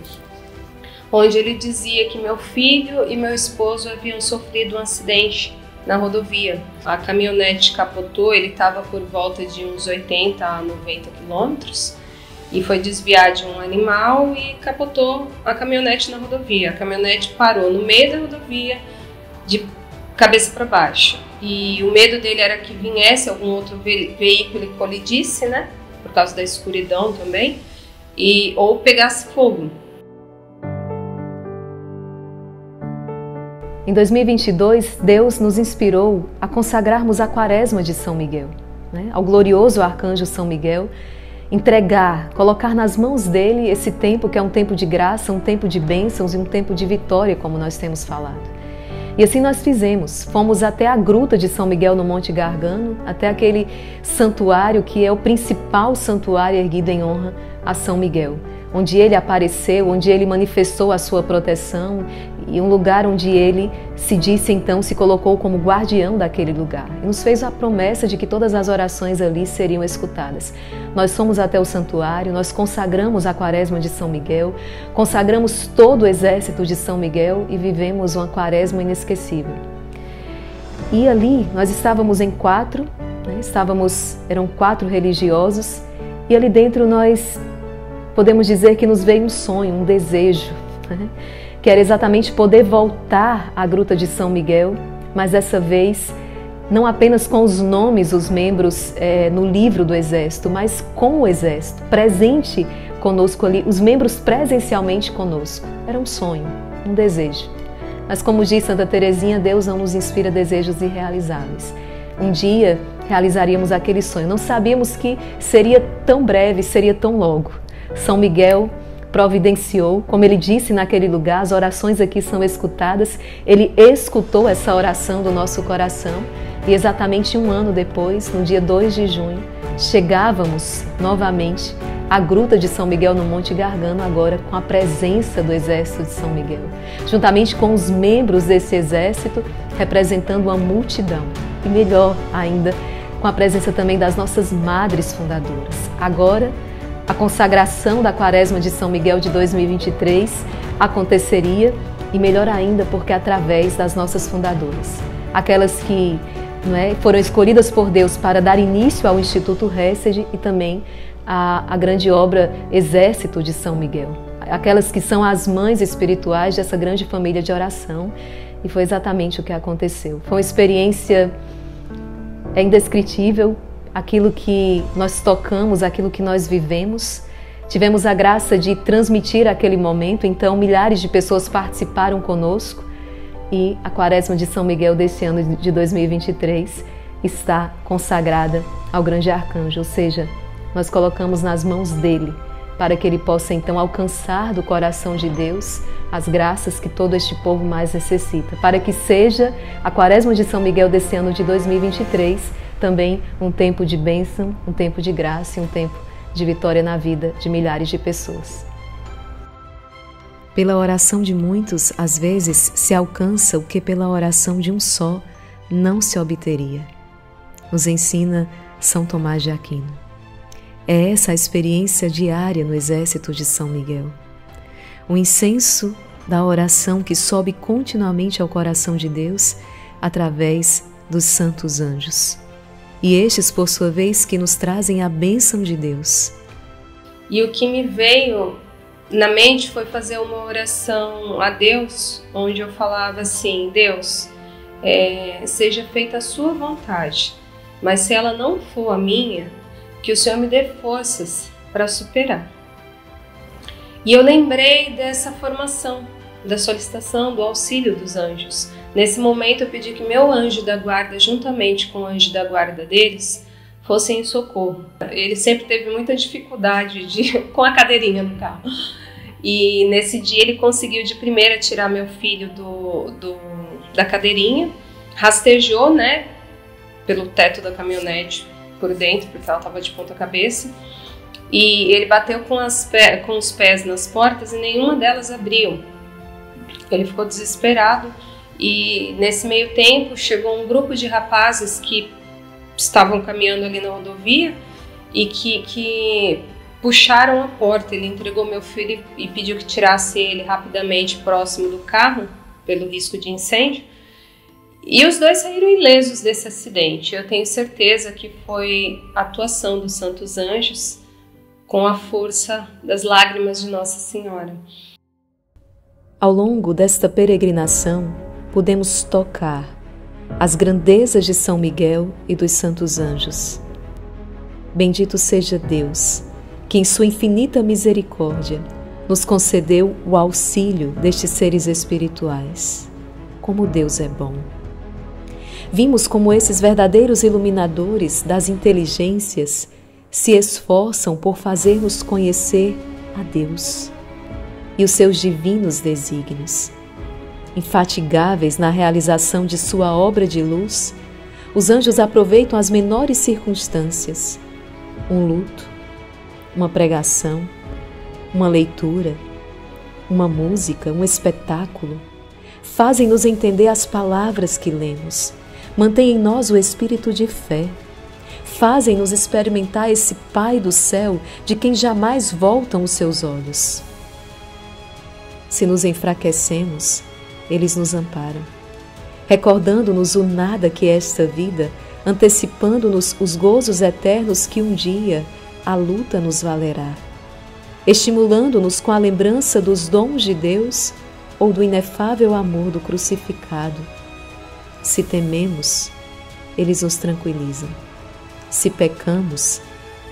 onde ele dizia que meu filho e meu esposo haviam sofrido um acidente na rodovia. A caminhonete capotou, ele estava por volta de uns 80 a 90 quilômetros e foi desviar de um animal e capotou a caminhonete na rodovia. A caminhonete parou no meio da rodovia de cabeça para baixo. E o medo dele era que viesse algum outro veículo e colidisse, né? Por causa da escuridão também, ou pegasse fogo. Em 2022, Deus nos inspirou a consagrarmos a Quaresma de São Miguel, né? Ao glorioso arcanjo São Miguel, entregar, colocar nas mãos dele esse tempo que é um tempo de graça, um tempo de bênçãos e um tempo de vitória, como nós temos falado. E assim nós fizemos, fomos até a Gruta de São Miguel no Monte Gargano, até aquele santuário que é o principal santuário erguido em honra a São Miguel, onde ele apareceu, onde ele manifestou a sua proteção e um lugar onde ele se disse então, se colocou como guardião daquele lugar e nos fez a promessa de que todas as orações ali seriam escutadas. Nós fomos até o santuário, nós consagramos a Quaresma de São Miguel, consagramos todo o exército de São Miguel e vivemos uma Quaresma inesquecível. E ali nós estávamos em 4, né? Eram 4 religiosos e ali dentro nós podemos dizer que nos veio um sonho, um desejo, né? Que era exatamente poder voltar à Gruta de São Miguel, mas dessa vez não apenas com os nomes, os membros no livro do Exército, mas com o Exército, presente conosco ali, os membros presencialmente conosco. Era um sonho, um desejo. Mas como diz Santa Teresinha, Deus não nos inspira desejos irrealizáveis. Um dia realizaríamos aquele sonho, não sabíamos que seria tão breve, seria tão logo. São Miguel providenciou, como ele disse naquele lugar, as orações aqui são escutadas. Ele escutou essa oração do nosso coração e exatamente 1 ano depois, no dia 2 de junho, chegávamos novamente à Gruta de São Miguel no Monte Gargano, agora com a presença do Exército de São Miguel, juntamente com os membros desse exército, representando uma multidão. E melhor ainda, com a presença também das nossas madres fundadoras. Agora, a consagração da Quaresma de São Miguel de 2023 aconteceria, e melhor ainda porque através das nossas fundadoras, aquelas que foram escolhidas por Deus para dar início ao Instituto Hesed e também a grande obra Exército de São Miguel, aquelas que são as mães espirituais dessa grande família de oração, e foi exatamente o que aconteceu. Foi uma experiência indescritível, aquilo que nós tocamos, aquilo que nós vivemos. Tivemos a graça de transmitir aquele momento, então milhares de pessoas participaram conosco, e a Quaresma de São Miguel desse ano de 2023 está consagrada ao grande arcanjo, ou seja, nós colocamos nas mãos dele, para que ele possa então alcançar do coração de Deus as graças que todo este povo mais necessita, para que seja a Quaresma de São Miguel desse ano de 2023 também um tempo de bênção, um tempo de graça e um tempo de vitória na vida de milhares de pessoas. Pela oração de muitos, às vezes, se alcança o que pela oração de um só não se obteria. Nos ensina São Tomás de Aquino. É essa a experiência diária no Exército de São Miguel. O incenso da oração que sobe continuamente ao coração de Deus através dos santos anjos. E estes, por sua vez, que nos trazem a bênção de Deus. E o que me veio na mente foi fazer uma oração a Deus, onde eu falava assim: Deus, seja feita a sua vontade, mas se ela não for a minha, que o Senhor me dê forças para superar. E eu lembrei dessa formação, da solicitação, do auxílio dos anjos. Nesse momento eu pedi que meu anjo da guarda, juntamente com o anjo da guarda deles, fossem em socorro. Ele sempre teve muita dificuldade com a cadeirinha no carro. E nesse dia ele conseguiu de primeira tirar meu filho da cadeirinha, rastejou, né, pelo teto da caminhonete por dentro, porque ela estava de ponta cabeça, e ele bateu com os pés nas portas e nenhuma delas abriu. Ele ficou desesperado e nesse meio tempo chegou um grupo de rapazes que estavam caminhando ali na rodovia e que puxaram a porta. Ele entregou meu filho e pediu que tirasse ele rapidamente próximo do carro, pelo risco de incêndio. E os dois saíram ilesos desse acidente. Eu tenho certeza que foi a atuação dos santos anjos com a força das lágrimas de Nossa Senhora. Ao longo desta peregrinação, podemos tocar as grandezas de São Miguel e dos santos anjos. Bendito seja Deus, que em sua infinita misericórdia nos concedeu o auxílio destes seres espirituais. Como Deus é bom! Vimos como esses verdadeiros iluminadores das inteligências se esforçam por fazer-nos conhecer a Deus e os seus divinos desígnios. Infatigáveis na realização de sua obra de luz, os anjos aproveitam as menores circunstâncias, um luto, uma pregação, uma leitura, uma música, um espetáculo, fazem-nos entender as palavras que lemos, mantêm em nós o espírito de fé, fazem-nos experimentar esse Pai do céu de quem jamais voltam os seus olhos. Se nos enfraquecemos, eles nos amparam, recordando-nos o nada que é esta vida, antecipando-nos os gozos eternos que um dia a luta nos valerá, estimulando-nos com a lembrança dos dons de Deus ou do inefável amor do crucificado. Se tememos, eles nos tranquilizam. Se pecamos,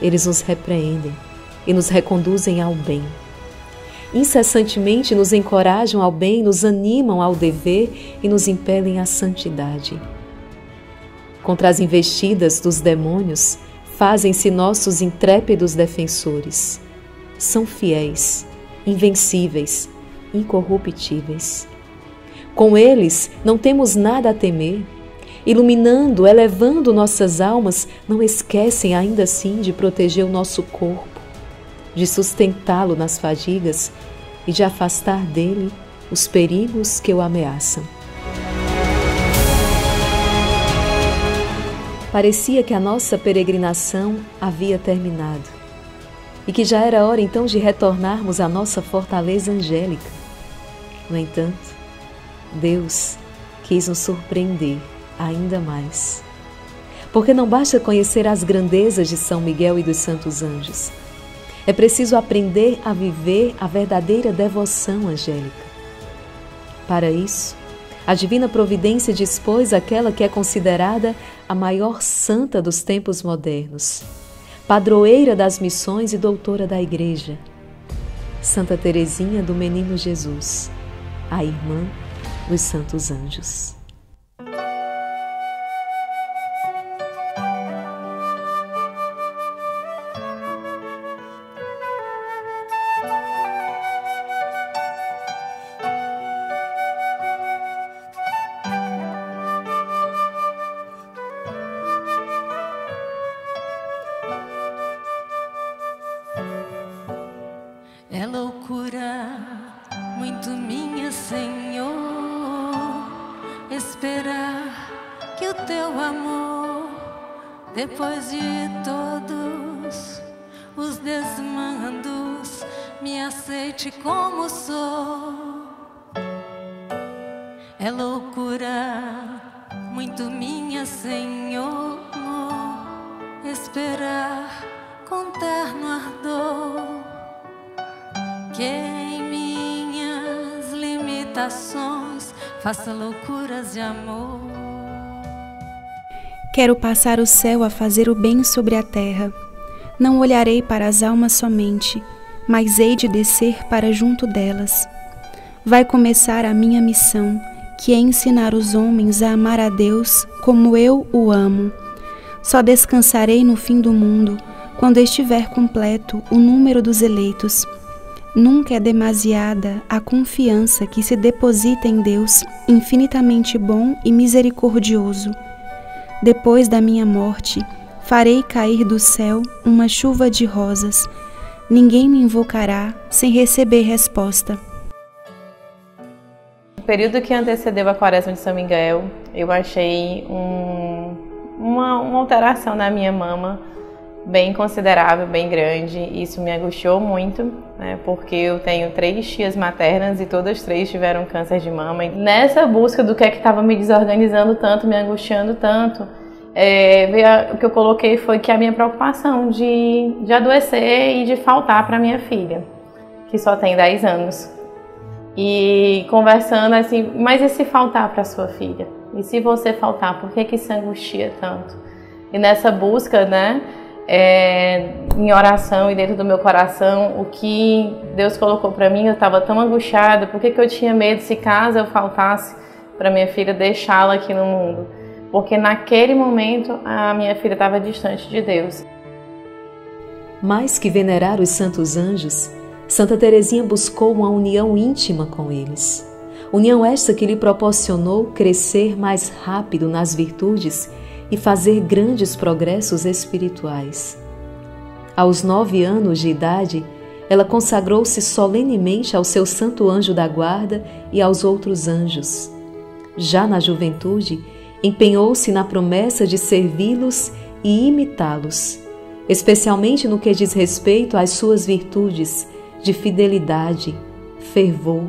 eles nos repreendem e nos reconduzem ao bem. Incessantemente nos encorajam ao bem, nos animam ao dever e nos impelem à santidade. Contra as investidas dos demônios, fazem-se nossos intrépidos defensores. São fiéis, invencíveis, incorruptíveis. Com eles não temos nada a temer. Iluminando, elevando nossas almas, não esquecem ainda assim de proteger o nosso corpo, de sustentá-lo nas fadigas e de afastar dele os perigos que o ameaçam. Parecia que a nossa peregrinação havia terminado e que já era hora então de retornarmos à nossa fortaleza angélica. No entanto, Deus quis nos surpreender ainda mais. Porque não basta conhecer as grandezas de São Miguel e dos santos anjos, É preciso aprender a viver a verdadeira devoção angélica. Para isso, a Divina Providência dispôs aquela que é considerada a maior santa dos tempos modernos, padroeira das missões e doutora da Igreja, Santa Teresinha do Menino Jesus, a irmã dos Santos Anjos. É loucura muito minha, Senhor, esperar que o teu amor, depois de todos os desmandos, me aceite como sou. É loucura muito minha, Senhor, esperar com terno ardor que em minhas limitações faça loucuras de amor. Quero passar o céu a fazer o bem sobre a terra. Não olharei para as almas somente, mas hei de descer para junto delas. Vai começar a minha missão, que é ensinar os homens a amar a Deus como eu o amo. Só descansarei no fim do mundo, quando estiver completo o número dos eleitos. Nunca é demasiada a confiança que se deposita em Deus, infinitamente bom e misericordioso. Depois da minha morte, farei cair do céu uma chuva de rosas. Ninguém me invocará sem receber resposta. No período que antecedeu a Quaresma de São Miguel, eu achei uma alteração na minha mama, bem considerável, bem grande. Isso me angustiou muito, né, porque eu tenho 3 tias maternas e todas 3 tiveram câncer de mama. E nessa busca do que é que estava me desorganizando tanto, me angustiando tanto, o que eu coloquei foi que a minha preocupação de adoecer e de faltar para minha filha, que só tem 10 anos. E conversando assim, mas e se faltar para sua filha? E se você faltar, por que se angustia tanto? E nessa busca, né, em oração e dentro do meu coração, o que Deus colocou para mim, eu estava tão angustiada, por que eu tinha medo se caso eu faltasse para minha filha, deixá-la aqui no mundo? Porque naquele momento a minha filha estava distante de Deus. Mais que venerar os santos anjos, Santa Teresinha buscou uma união íntima com eles. União esta que lhe proporcionou crescer mais rápido nas virtudes e fazer grandes progressos espirituais. Aos 9 anos de idade, ela consagrou-se solenemente ao seu santo anjo da guarda e aos outros anjos. Já na juventude, empenhou-se na promessa de servi-los e imitá-los, especialmente no que diz respeito às suas virtudes de fidelidade, fervor,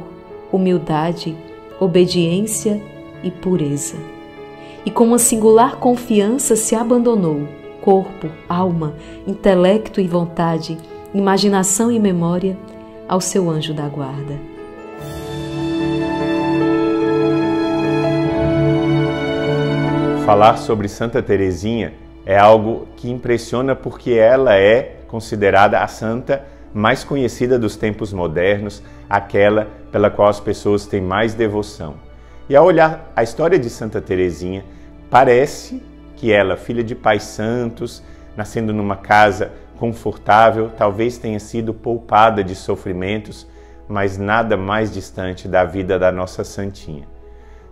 humildade, obediência e pureza. E com uma singular confiança se abandonou, corpo, alma, intelecto e vontade, imaginação e memória, ao seu anjo da guarda. Falar sobre Santa Teresinha é algo que impressiona porque ela é considerada a santa mais conhecida dos tempos modernos, aquela pela qual as pessoas têm mais devoção. E ao olhar a história de Santa Teresinha, parece que ela, filha de pais santos, nascendo numa casa confortável, talvez tenha sido poupada de sofrimentos, mas nada mais distante da vida da nossa santinha.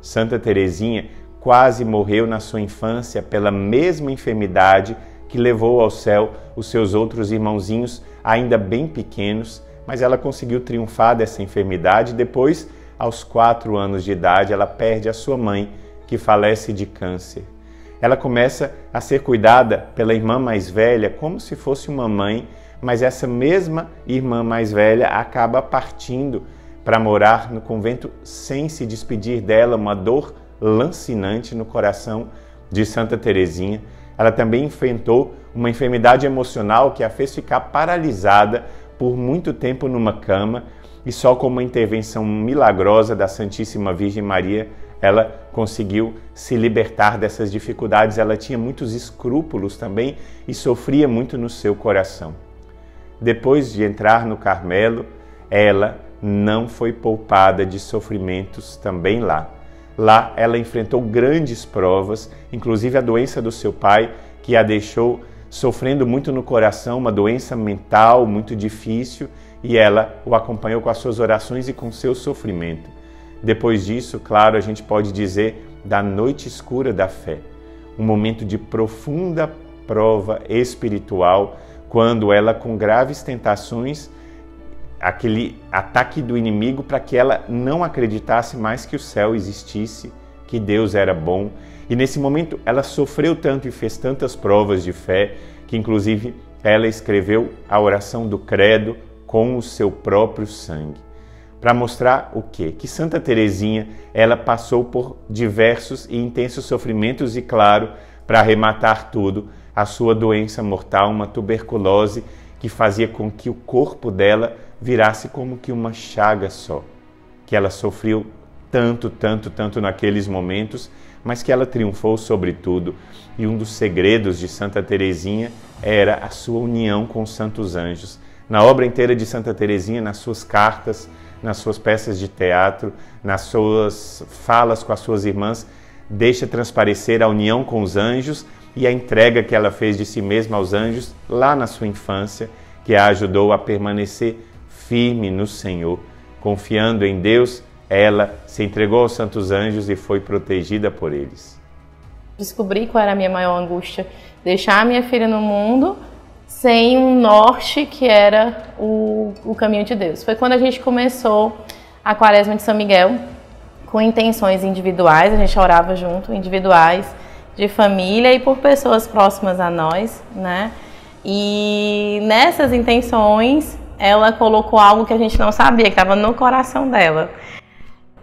Santa Teresinha quase morreu na sua infância pela mesma enfermidade que levou ao céu os seus outros irmãozinhos ainda bem pequenos, mas ela conseguiu triunfar dessa enfermidade. Depois, aos 4 anos de idade, ela perde a sua mãe, que falece de câncer. Ela começa a ser cuidada pela irmã mais velha como se fosse uma mãe, mas essa mesma irmã mais velha acaba partindo para morar no convento sem se despedir dela, uma dor lancinante no coração de Santa Teresinha. Ela também enfrentou uma enfermidade emocional que a fez ficar paralisada por muito tempo numa cama, e só com uma intervenção milagrosa da Santíssima Virgem Maria ela conseguiu se libertar dessas dificuldades. Ela tinha muitos escrúpulos também e sofria muito no seu coração. Depois de entrar no Carmelo, ela não foi poupada de sofrimentos também lá. Lá ela enfrentou grandes provas, inclusive a doença do seu pai, que a deixou sofrendo muito no coração, uma doença mental muito difícil, e ela o acompanhou com as suas orações e com seu sofrimento. Depois disso, claro, a gente pode dizer da noite escura da fé, um momento de profunda prova espiritual, quando ela, com graves tentações, aquele ataque do inimigo para que ela não acreditasse mais que o céu existisse, que Deus era bom. E nesse momento ela sofreu tanto e fez tantas provas de fé, que inclusive ela escreveu a oração do credo com o seu próprio sangue. Para mostrar o quê? Que Santa Teresinha, ela passou por diversos e intensos sofrimentos e, claro, para arrematar tudo, a sua doença mortal, uma tuberculose que fazia com que o corpo dela virasse como que uma chaga só, que ela sofreu tanto naqueles momentos, mas que ela triunfou sobre tudo. E um dos segredos de Santa Teresinha era a sua união com os santos anjos. Na obra inteira de Santa Teresinha, nas suas cartas, nas suas peças de teatro, nas suas falas com as suas irmãs, deixa transparecer a união com os anjos e a entrega que ela fez de si mesma aos anjos lá na sua infância, que a ajudou a permanecer firme no Senhor. Confiando em Deus, ela se entregou aos santos anjos e foi protegida por eles. Descobri qual era a minha maior angústia: deixar a minha filha no mundo sem um norte que era o caminho de Deus. Foi quando a gente começou a Quaresma de São Miguel, com intenções individuais, a gente orava junto, individuais, de família e por pessoas próximas a nós, né? E nessas intenções, ela colocou algo que a gente não sabia, que estava no coração dela,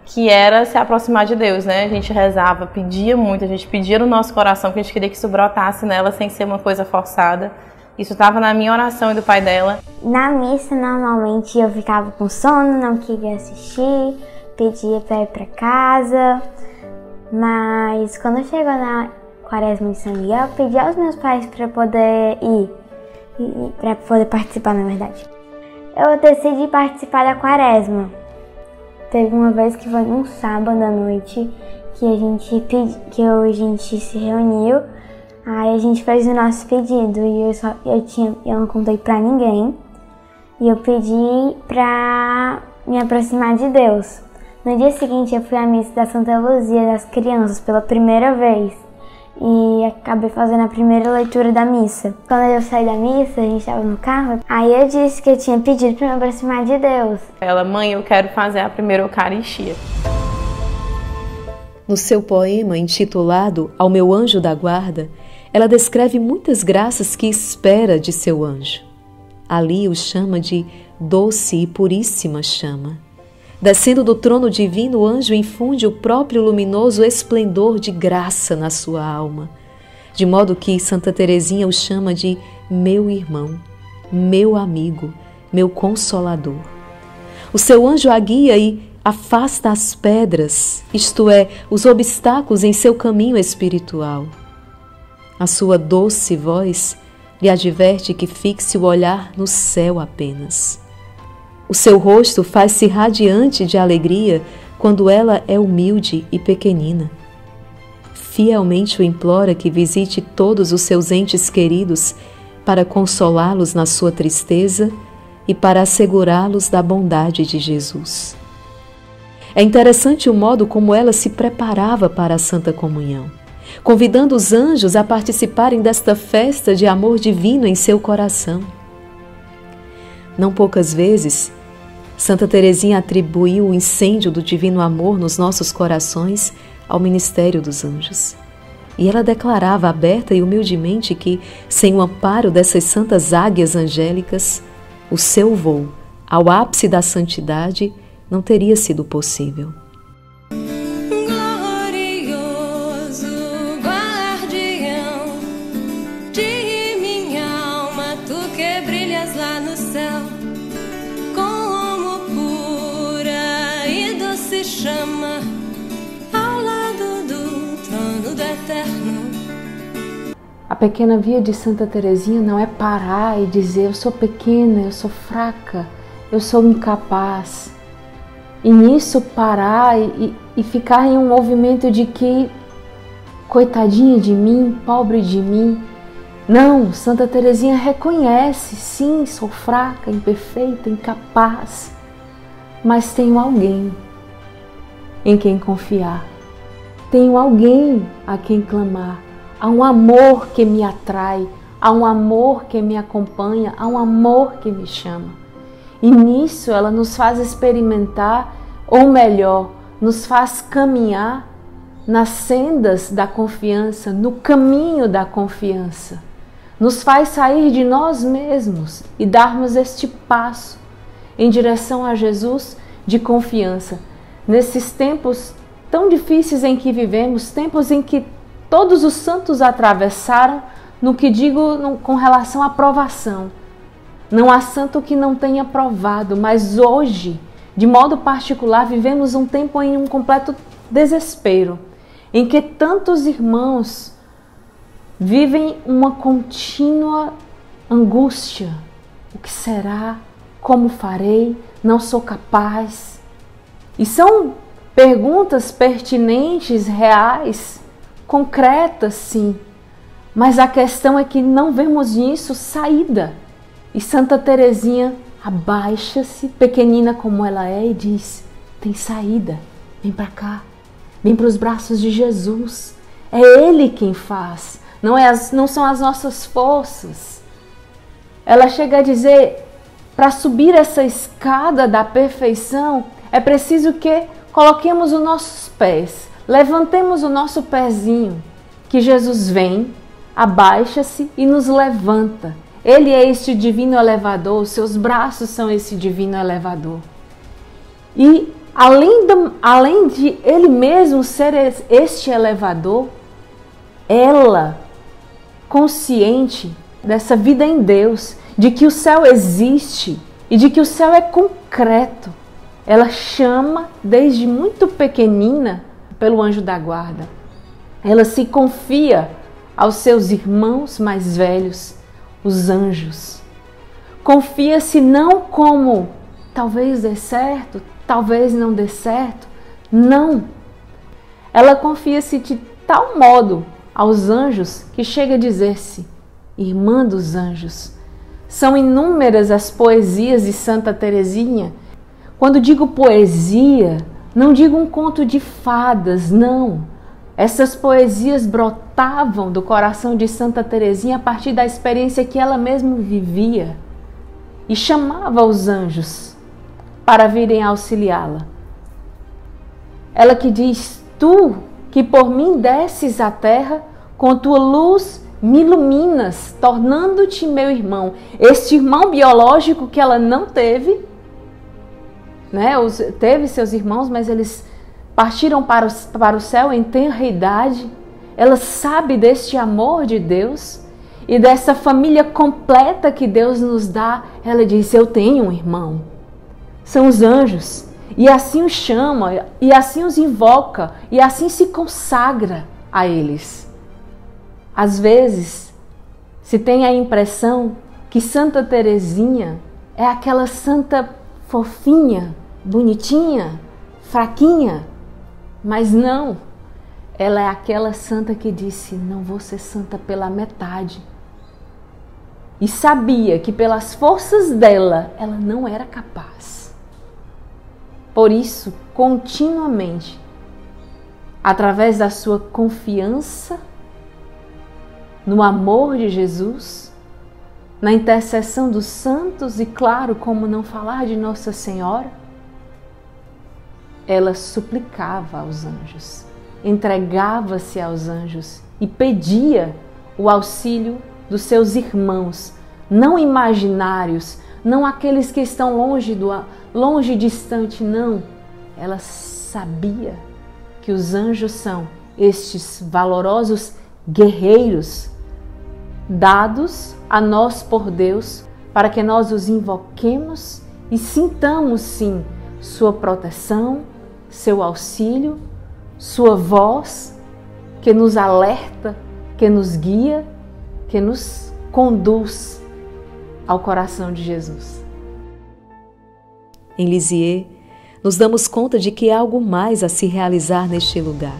que era se aproximar de Deus, né? A gente rezava, pedia muito, a gente pedia no nosso coração, porque a gente queria que isso brotasse nela sem ser uma coisa forçada. Isso estava na minha oração e do pai dela. Na missa, normalmente, eu ficava com sono, não queria assistir, pedia para ir para casa, mas quando chegou na Quaresma de São Miguel, eu pedi aos meus pais para poder ir, para poder participar, na verdade. Eu decidi participar da Quaresma. Teve uma vez que foi num sábado à noite que a gente se reuniu, aí a gente fez o nosso pedido e eu não contei pra ninguém, e eu pedi pra me aproximar de Deus. No dia seguinte eu fui à missa da Santa Luzia das crianças pela primeira vez e acabei fazendo a primeira leitura da missa. Quando eu saí da missa, a gente estava no carro, aí eu disse que eu tinha pedido para me aproximar de Deus. Ela: mãe, eu quero fazer a primeira Eucaristia. No seu poema intitulado Ao Meu Anjo da Guarda, ela descreve muitas graças que espera de seu anjo. Ali o chama de doce e puríssima chama. Descendo do trono divino, o anjo infunde o próprio luminoso esplendor de graça na sua alma, de modo que Santa Teresinha o chama de meu irmão, meu amigo, meu consolador. O seu anjo a guia e afasta as pedras, isto é, os obstáculos em seu caminho espiritual. A sua doce voz lhe adverte que fixe o olhar no céu apenas. O seu rosto faz-se radiante de alegria quando ela é humilde e pequenina. Fielmente o implora que visite todos os seus entes queridos para consolá-los na sua tristeza e para assegurá-los da bondade de Jesus. É interessante o modo como ela se preparava para a Santa Comunhão, convidando os anjos a participarem desta festa de amor divino em seu coração. Não poucas vezes, Santa Teresinha atribuiu o incêndio do divino amor nos nossos corações ao ministério dos anjos. E ela declarava aberta e humildemente que, sem o amparo dessas santas águias angélicas, o seu voo ao ápice da santidade não teria sido possível. Glorioso guardião de minha que brilhas lá no céu, como pura e doce chama, ao lado do trono do Eterno. A pequena via de Santa Teresinha não é parar e dizer eu sou pequena, eu sou fraca, eu sou incapaz. E nisso parar e ficar em um movimento de que coitadinha de mim, pobre de mim. Não, Santa Teresinha reconhece, sim, sou fraca, imperfeita, incapaz, mas tenho alguém em quem confiar, tenho alguém a quem clamar, há um amor que me atrai, há um amor que me acompanha, há um amor que me chama. E nisso ela nos faz experimentar, ou melhor, nos faz caminhar nas sendas da confiança, no caminho da confiança. Nos faz sair de nós mesmos e darmos este passo em direção a Jesus de confiança. Nesses tempos tão difíceis em que vivemos, tempos em que todos os santos atravessaram, no que digo com relação à provação. Não há santo que não tenha provado, mas hoje, de modo particular, vivemos um tempo em um completo desespero, em que tantos irmãos vivem uma contínua angústia. O que será? Como farei? Não sou capaz. E são perguntas pertinentes, reais, concretas, sim. Mas a questão é que não vemos nisso saída. E Santa Teresinha abaixa-se, pequenina como ela é, e diz: tem saída, vem para cá, vem para os braços de Jesus. É Ele quem faz, não são as nossas forças. Ela chega a dizer, para subir essa escada da perfeição, é preciso que coloquemos os nossos pés, levantemos o nosso pezinho, que Jesus vem, abaixa-se e nos levanta. Ele é este divino elevador, os seus braços são esse divino elevador. E além de Ele mesmo ser este elevador, ela, consciente dessa vida em Deus, de que o céu existe e de que o céu é concreto, ela chama desde muito pequenina pelo anjo da guarda. Ela se confia aos seus irmãos mais velhos, os anjos. Confia-se não como talvez dê certo, talvez não dê certo. Não. Ela confia-se de tal modo aos anjos que chega a dizer-se irmã dos anjos. São inúmeras as poesias de Santa Teresinha. Quando digo poesia, não digo um conto de fadas, não. Essas poesias brotavam do coração de Santa Teresinha a partir da experiência que ela mesma vivia e chamava os anjos para virem auxiliá-la. Ela que diz: tu que por mim desces à terra, com tua luz me iluminas, tornando-te meu irmão. Este irmão biológico que ela não teve, né? Teve seus irmãos, mas eles partiram para o céu em tenra idade. Ela sabe deste amor de Deus e dessa família completa que Deus nos dá. Ela diz: eu tenho um irmão. São os anjos. E assim os chama, e assim os invoca, e assim se consagra a eles. Às vezes, se tem a impressão que Santa Teresinha é aquela santa fofinha, bonitinha, fraquinha. Mas não, ela é aquela santa que disse: não vou ser santa pela metade. E sabia que pelas forças dela, ela não era capaz. Por isso, continuamente, através da sua confiança no amor de Jesus, na intercessão dos santos e, claro, como não falar de Nossa Senhora, ela suplicava aos anjos, entregava-se aos anjos e pedia o auxílio dos seus irmãos, não imaginários, não aqueles que estão longe, distante, não. Ela sabia que os anjos são estes valorosos guerreiros dados a nós por Deus, para que nós os invoquemos e sintamos sim sua proteção, seu auxílio, sua voz que nos alerta, que nos guia, que nos conduz ao coração de Jesus. Em Lisieux, nos damos conta de que há algo mais a se realizar neste lugar.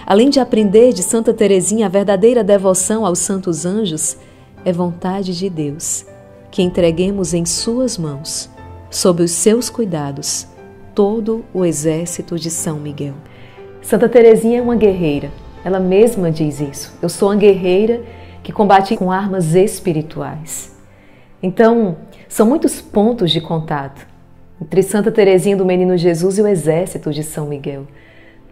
Além de aprender de Santa Teresinha a verdadeira devoção aos santos anjos, é vontade de Deus que entreguemos em suas mãos, sob os seus cuidados, todo o exército de São Miguel. Santa Teresinha é uma guerreira, ela mesma diz isso. Eu sou uma guerreira que combate com armas espirituais. Então, são muitos pontos de contato entre Santa Teresinha do Menino Jesus e o exército de São Miguel.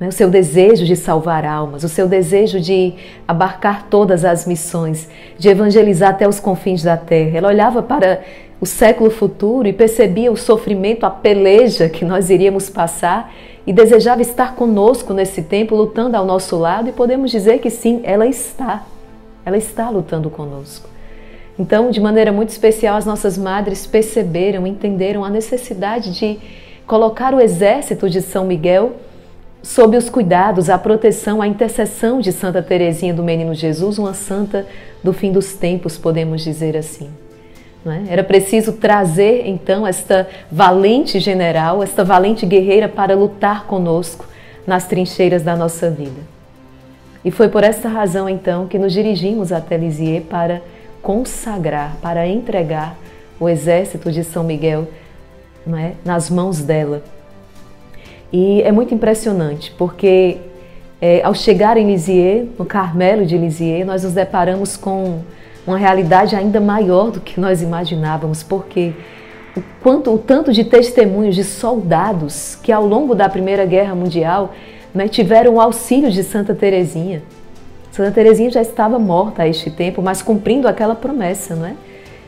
O seu desejo de salvar almas, o seu desejo de abarcar todas as missões, de evangelizar até os confins da terra. Ela olhava para o século futuro e percebia o sofrimento, a peleja que nós iríamos passar e desejava estar conosco nesse tempo, lutando ao nosso lado, e podemos dizer que sim, ela está lutando conosco. Então, de maneira muito especial, as nossas madres perceberam, entenderam a necessidade de colocar o exército de São Miguel sob os cuidados, a proteção, a intercessão de Santa Teresinha do Menino Jesus, uma santa do fim dos tempos, podemos dizer assim. Não é? Era preciso trazer, então, esta valente general, esta valente guerreira para lutar conosco nas trincheiras da nossa vida. E foi por esta razão, então, que nos dirigimos até Lisieux para consagrar, para entregar o exército de São Miguel, não é, nas mãos dela. E é muito impressionante, porque ao chegar em Lisieux, no Carmelo de Lisieux, nós nos deparamos com uma realidade ainda maior do que nós imaginávamos, porque o tanto de testemunhos de soldados que ao longo da Primeira Guerra Mundial, né, tiveram o auxílio de Santa Teresinha. Santa Teresinha já estava morta a este tempo, mas cumprindo aquela promessa, não é?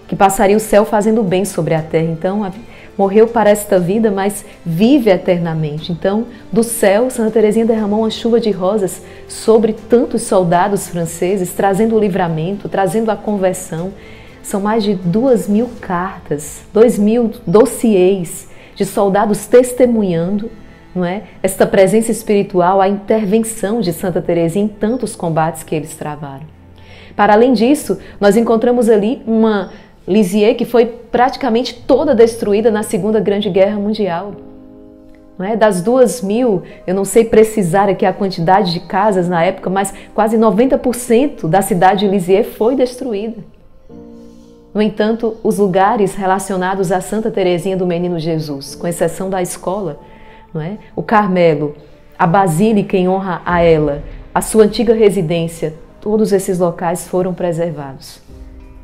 Que passaria o céu fazendo bem sobre a terra. Então, morreu para esta vida, mas vive eternamente. Então, do céu, Santa Teresinha derramou uma chuva de rosas sobre tantos soldados franceses, trazendo o livramento, trazendo a conversão. São mais de 2.000 cartas, 2.000 dossiês de soldados testemunhando, não é? Esta presença espiritual, a intervenção de Santa Teresinha em tantos combates que eles travaram. Para além disso, nós encontramos ali uma Lisieux que foi praticamente toda destruída na Segunda Grande Guerra Mundial. Não é? Das 2.000, eu não sei precisar aqui a quantidade de casas na época, mas quase 90% da cidade de Lisieux foi destruída. No entanto, os lugares relacionados a Santa Teresinha do Menino Jesus, com exceção da escola, não é? O Carmelo, a Basílica em honra a ela, a sua antiga residência, todos esses locais foram preservados.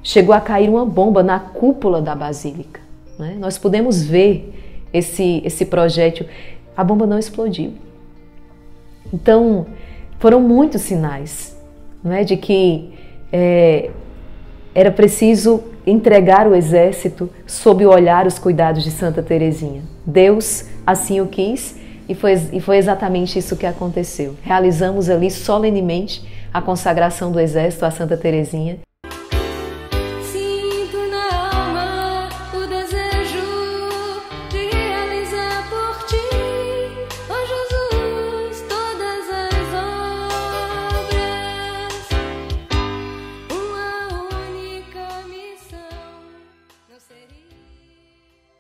Chegou a cair uma bomba na cúpula da Basílica. Né? Nós pudemos ver esse projétil. A bomba não explodiu. Então, foram muitos sinais, não é, de que era preciso entregar o exército sob o olhar, os cuidados de Santa Teresinha. Deus assim o quis e foi exatamente isso que aconteceu. Realizamos ali solenemente a consagração do exército a Santa Teresinha.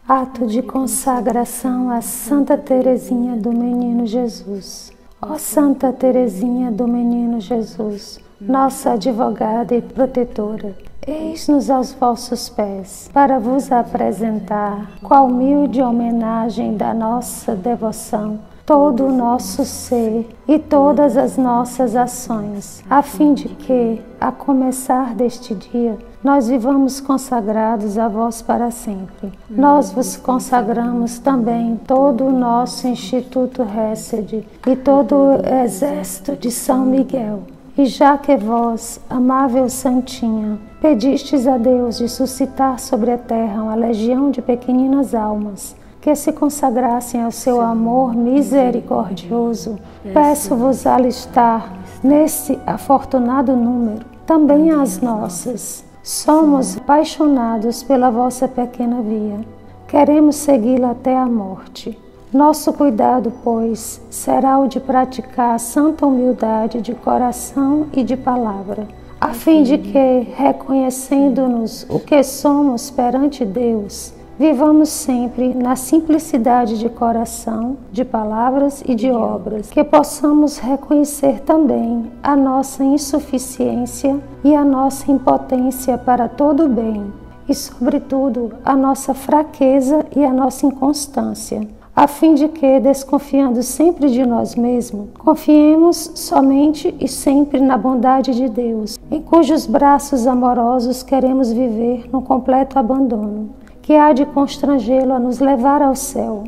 Ato de consagração a Santa Teresinha do Menino Jesus. Ó Santa Teresinha do Menino Jesus, nossa advogada e protetora, eis-nos aos vossos pés, para vos apresentar, qual humilde homenagem da nossa devoção, todo o nosso ser e todas as nossas ações, a fim de que, a começar deste dia, nós vivamos consagrados a vós para sempre. Nós vos consagramos também todo o nosso Instituto Hesed e todo o exército de São Miguel. E já que vós, amável Santinha, pedistes a Deus de suscitar sobre a terra uma legião de pequeninas almas, que se consagrassem ao seu amor misericordioso, peço-vos alistar nesse afortunado número também as nossas. Somos apaixonados pela vossa pequena via. Queremos segui-la até a morte. Nosso cuidado, pois, será o de praticar santa humildade de coração e de palavra, a fim de que, reconhecendo-nos o que somos perante Deus, vivamos sempre na simplicidade de coração, de palavras e de obras, que possamos reconhecer também a nossa insuficiência e a nossa impotência para todo o bem, e, sobretudo, a nossa fraqueza e a nossa inconstância, a fim de que, desconfiando sempre de nós mesmos, confiemos somente e sempre na bondade de Deus, em cujos braços amorosos queremos viver no completo abandono, que há de constrangê-lo a nos levar ao céu.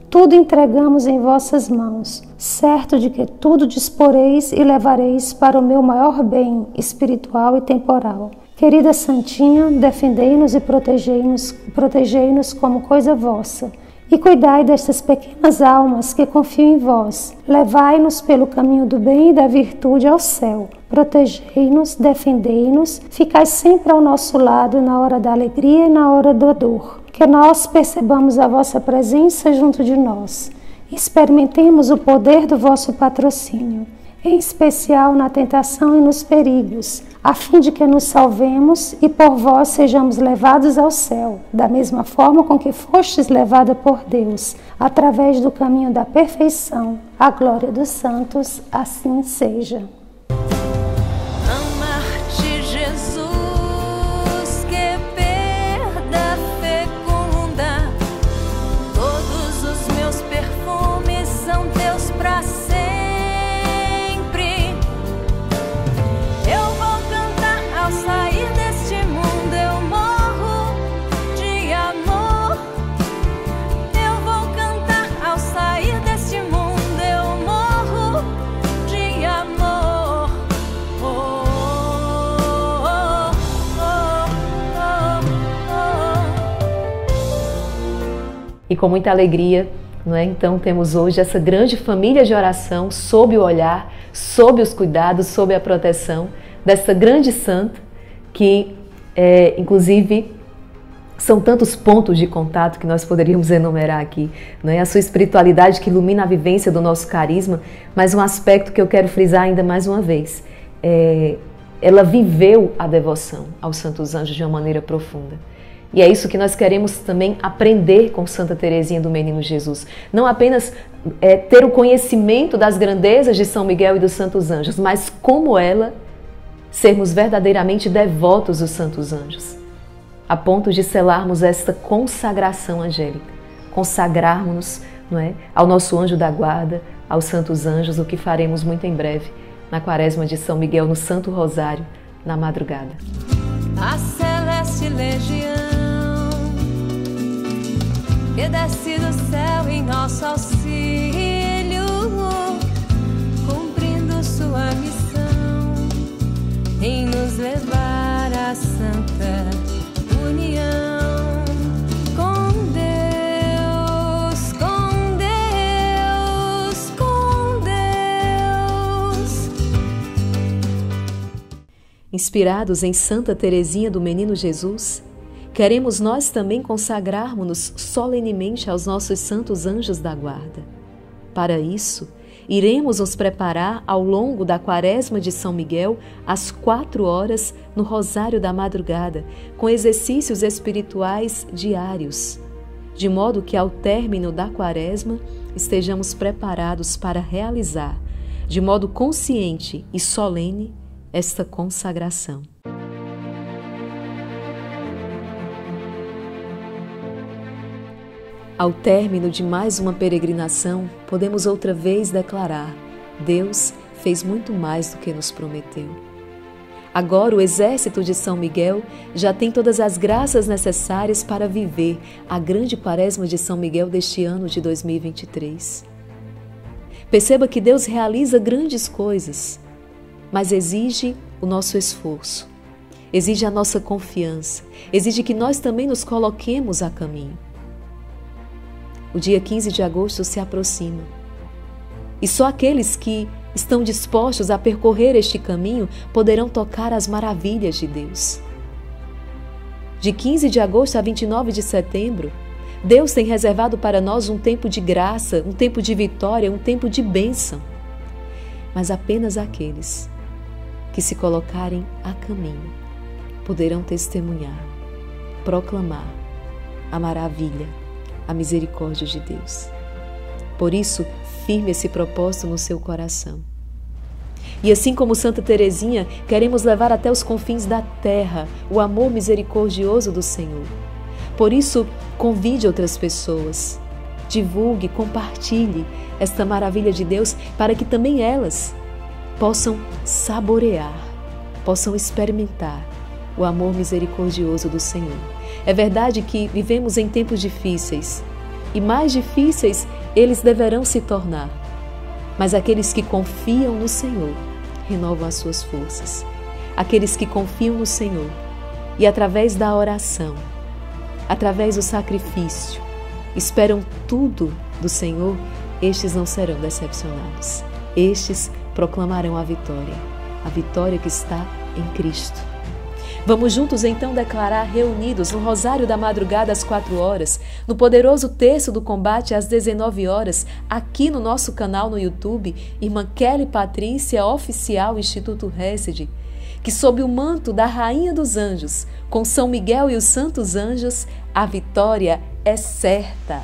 Tudo entregamos em vossas mãos, certo de que tudo disporeis e levareis para o meu maior bem espiritual e temporal. Querida Santinha, defendei-nos e protegei-nos como coisa vossa, e cuidai destas pequenas almas que confiam em vós. Levai-nos pelo caminho do bem e da virtude ao céu. Protegei-nos, defendei-nos, ficai sempre ao nosso lado na hora da alegria e na hora da dor. Que nós percebamos a vossa presença junto de nós. Experimentemos o poder do vosso patrocínio, em especial na tentação e nos perigos, a fim de que nos salvemos e por vós sejamos levados ao céu, da mesma forma com que fostes levada por Deus, através do caminho da perfeição. A glória dos santos, assim seja. Amar-te, Jesus, que perda fecunda. Todos os meus perfumes são teus pra sempre. Eu vou cantar ao sair deste mundo, eu morro de amor. Eu vou cantar ao sair deste mundo, eu morro de amor. Oh, oh, oh, oh. E com muita alegria, não é? Então temos hoje essa grande família de oração sob o olhar, sob os cuidados, sob a proteção dessa grande santa que, inclusive, são tantos pontos de contato que nós poderíamos enumerar aqui, não é? A sua espiritualidade que ilumina a vivência do nosso carisma, mas um aspecto que eu quero frisar ainda mais uma vez, ela viveu a devoção aos santos anjos de uma maneira profunda. E é isso que nós queremos também aprender com Santa Teresinha do Menino Jesus. Não apenas ter o conhecimento das grandezas de São Miguel e dos santos anjos, mas como ela, sermos verdadeiramente devotos dos santos anjos, a ponto de selarmos esta consagração angélica, consagrarmos-nos, não é, ao nosso anjo da guarda, aos santos anjos, o que faremos muito em breve na Quaresma de São Miguel, no Santo Rosário, na madrugada. A celeste legião que desce do céu em nosso auxílio, cumprindo sua missão em nos levar à santa união com Deus, com Deus, com Deus. Inspirados em Santa Teresinha do Menino Jesus, queremos nós também consagrarmos-nos solenemente aos nossos santos anjos da guarda. Para isso, iremos nos preparar ao longo da Quaresma de São Miguel às 4 horas no Rosário da Madrugada, com exercícios espirituais diários, de modo que ao término da Quaresma estejamos preparados para realizar, de modo consciente e solene, esta consagração. Ao término de mais uma peregrinação, podemos outra vez declarar: Deus fez muito mais do que nos prometeu. Agora o exército de São Miguel já tem todas as graças necessárias para viver a grande Quaresma de São Miguel deste ano de 2023. Perceba que Deus realiza grandes coisas, mas exige o nosso esforço, exige a nossa confiança, exige que nós também nos coloquemos a caminho. O dia 15 de agosto se aproxima e só aqueles que estão dispostos a percorrer este caminho poderão tocar as maravilhas de Deus. De 15 de agosto a 29 de setembro, Deus tem reservado para nós um tempo de graça, um tempo de vitória, um tempo de bênção. Mas apenas aqueles que se colocarem a caminho poderão testemunhar, proclamar a maravilha, a misericórdia de Deus. Por isso, firme esse propósito no seu coração. E assim como Santa Teresinha, queremos levar até os confins da terra o amor misericordioso do Senhor. Por isso, convide outras pessoas, divulgue, compartilhe esta maravilha de Deus para que também elas possam saborear, possam experimentar o amor misericordioso do Senhor. É verdade que vivemos em tempos difíceis e mais difíceis eles deverão se tornar, mas aqueles que confiam no Senhor renovam as suas forças. Aqueles que confiam no Senhor e através da oração, através do sacrifício, esperam tudo do Senhor, estes não serão decepcionados. Estes proclamarão a vitória que está em Cristo. Vamos juntos então declarar reunidos no Rosário da Madrugada às 4 horas, no poderoso Terço do Combate às 19 horas, aqui no nosso canal no YouTube, Irmã Kelly Patrícia Oficial Instituto Hesed, que sob o manto da Rainha dos Anjos, com São Miguel e os Santos Anjos, a vitória é certa.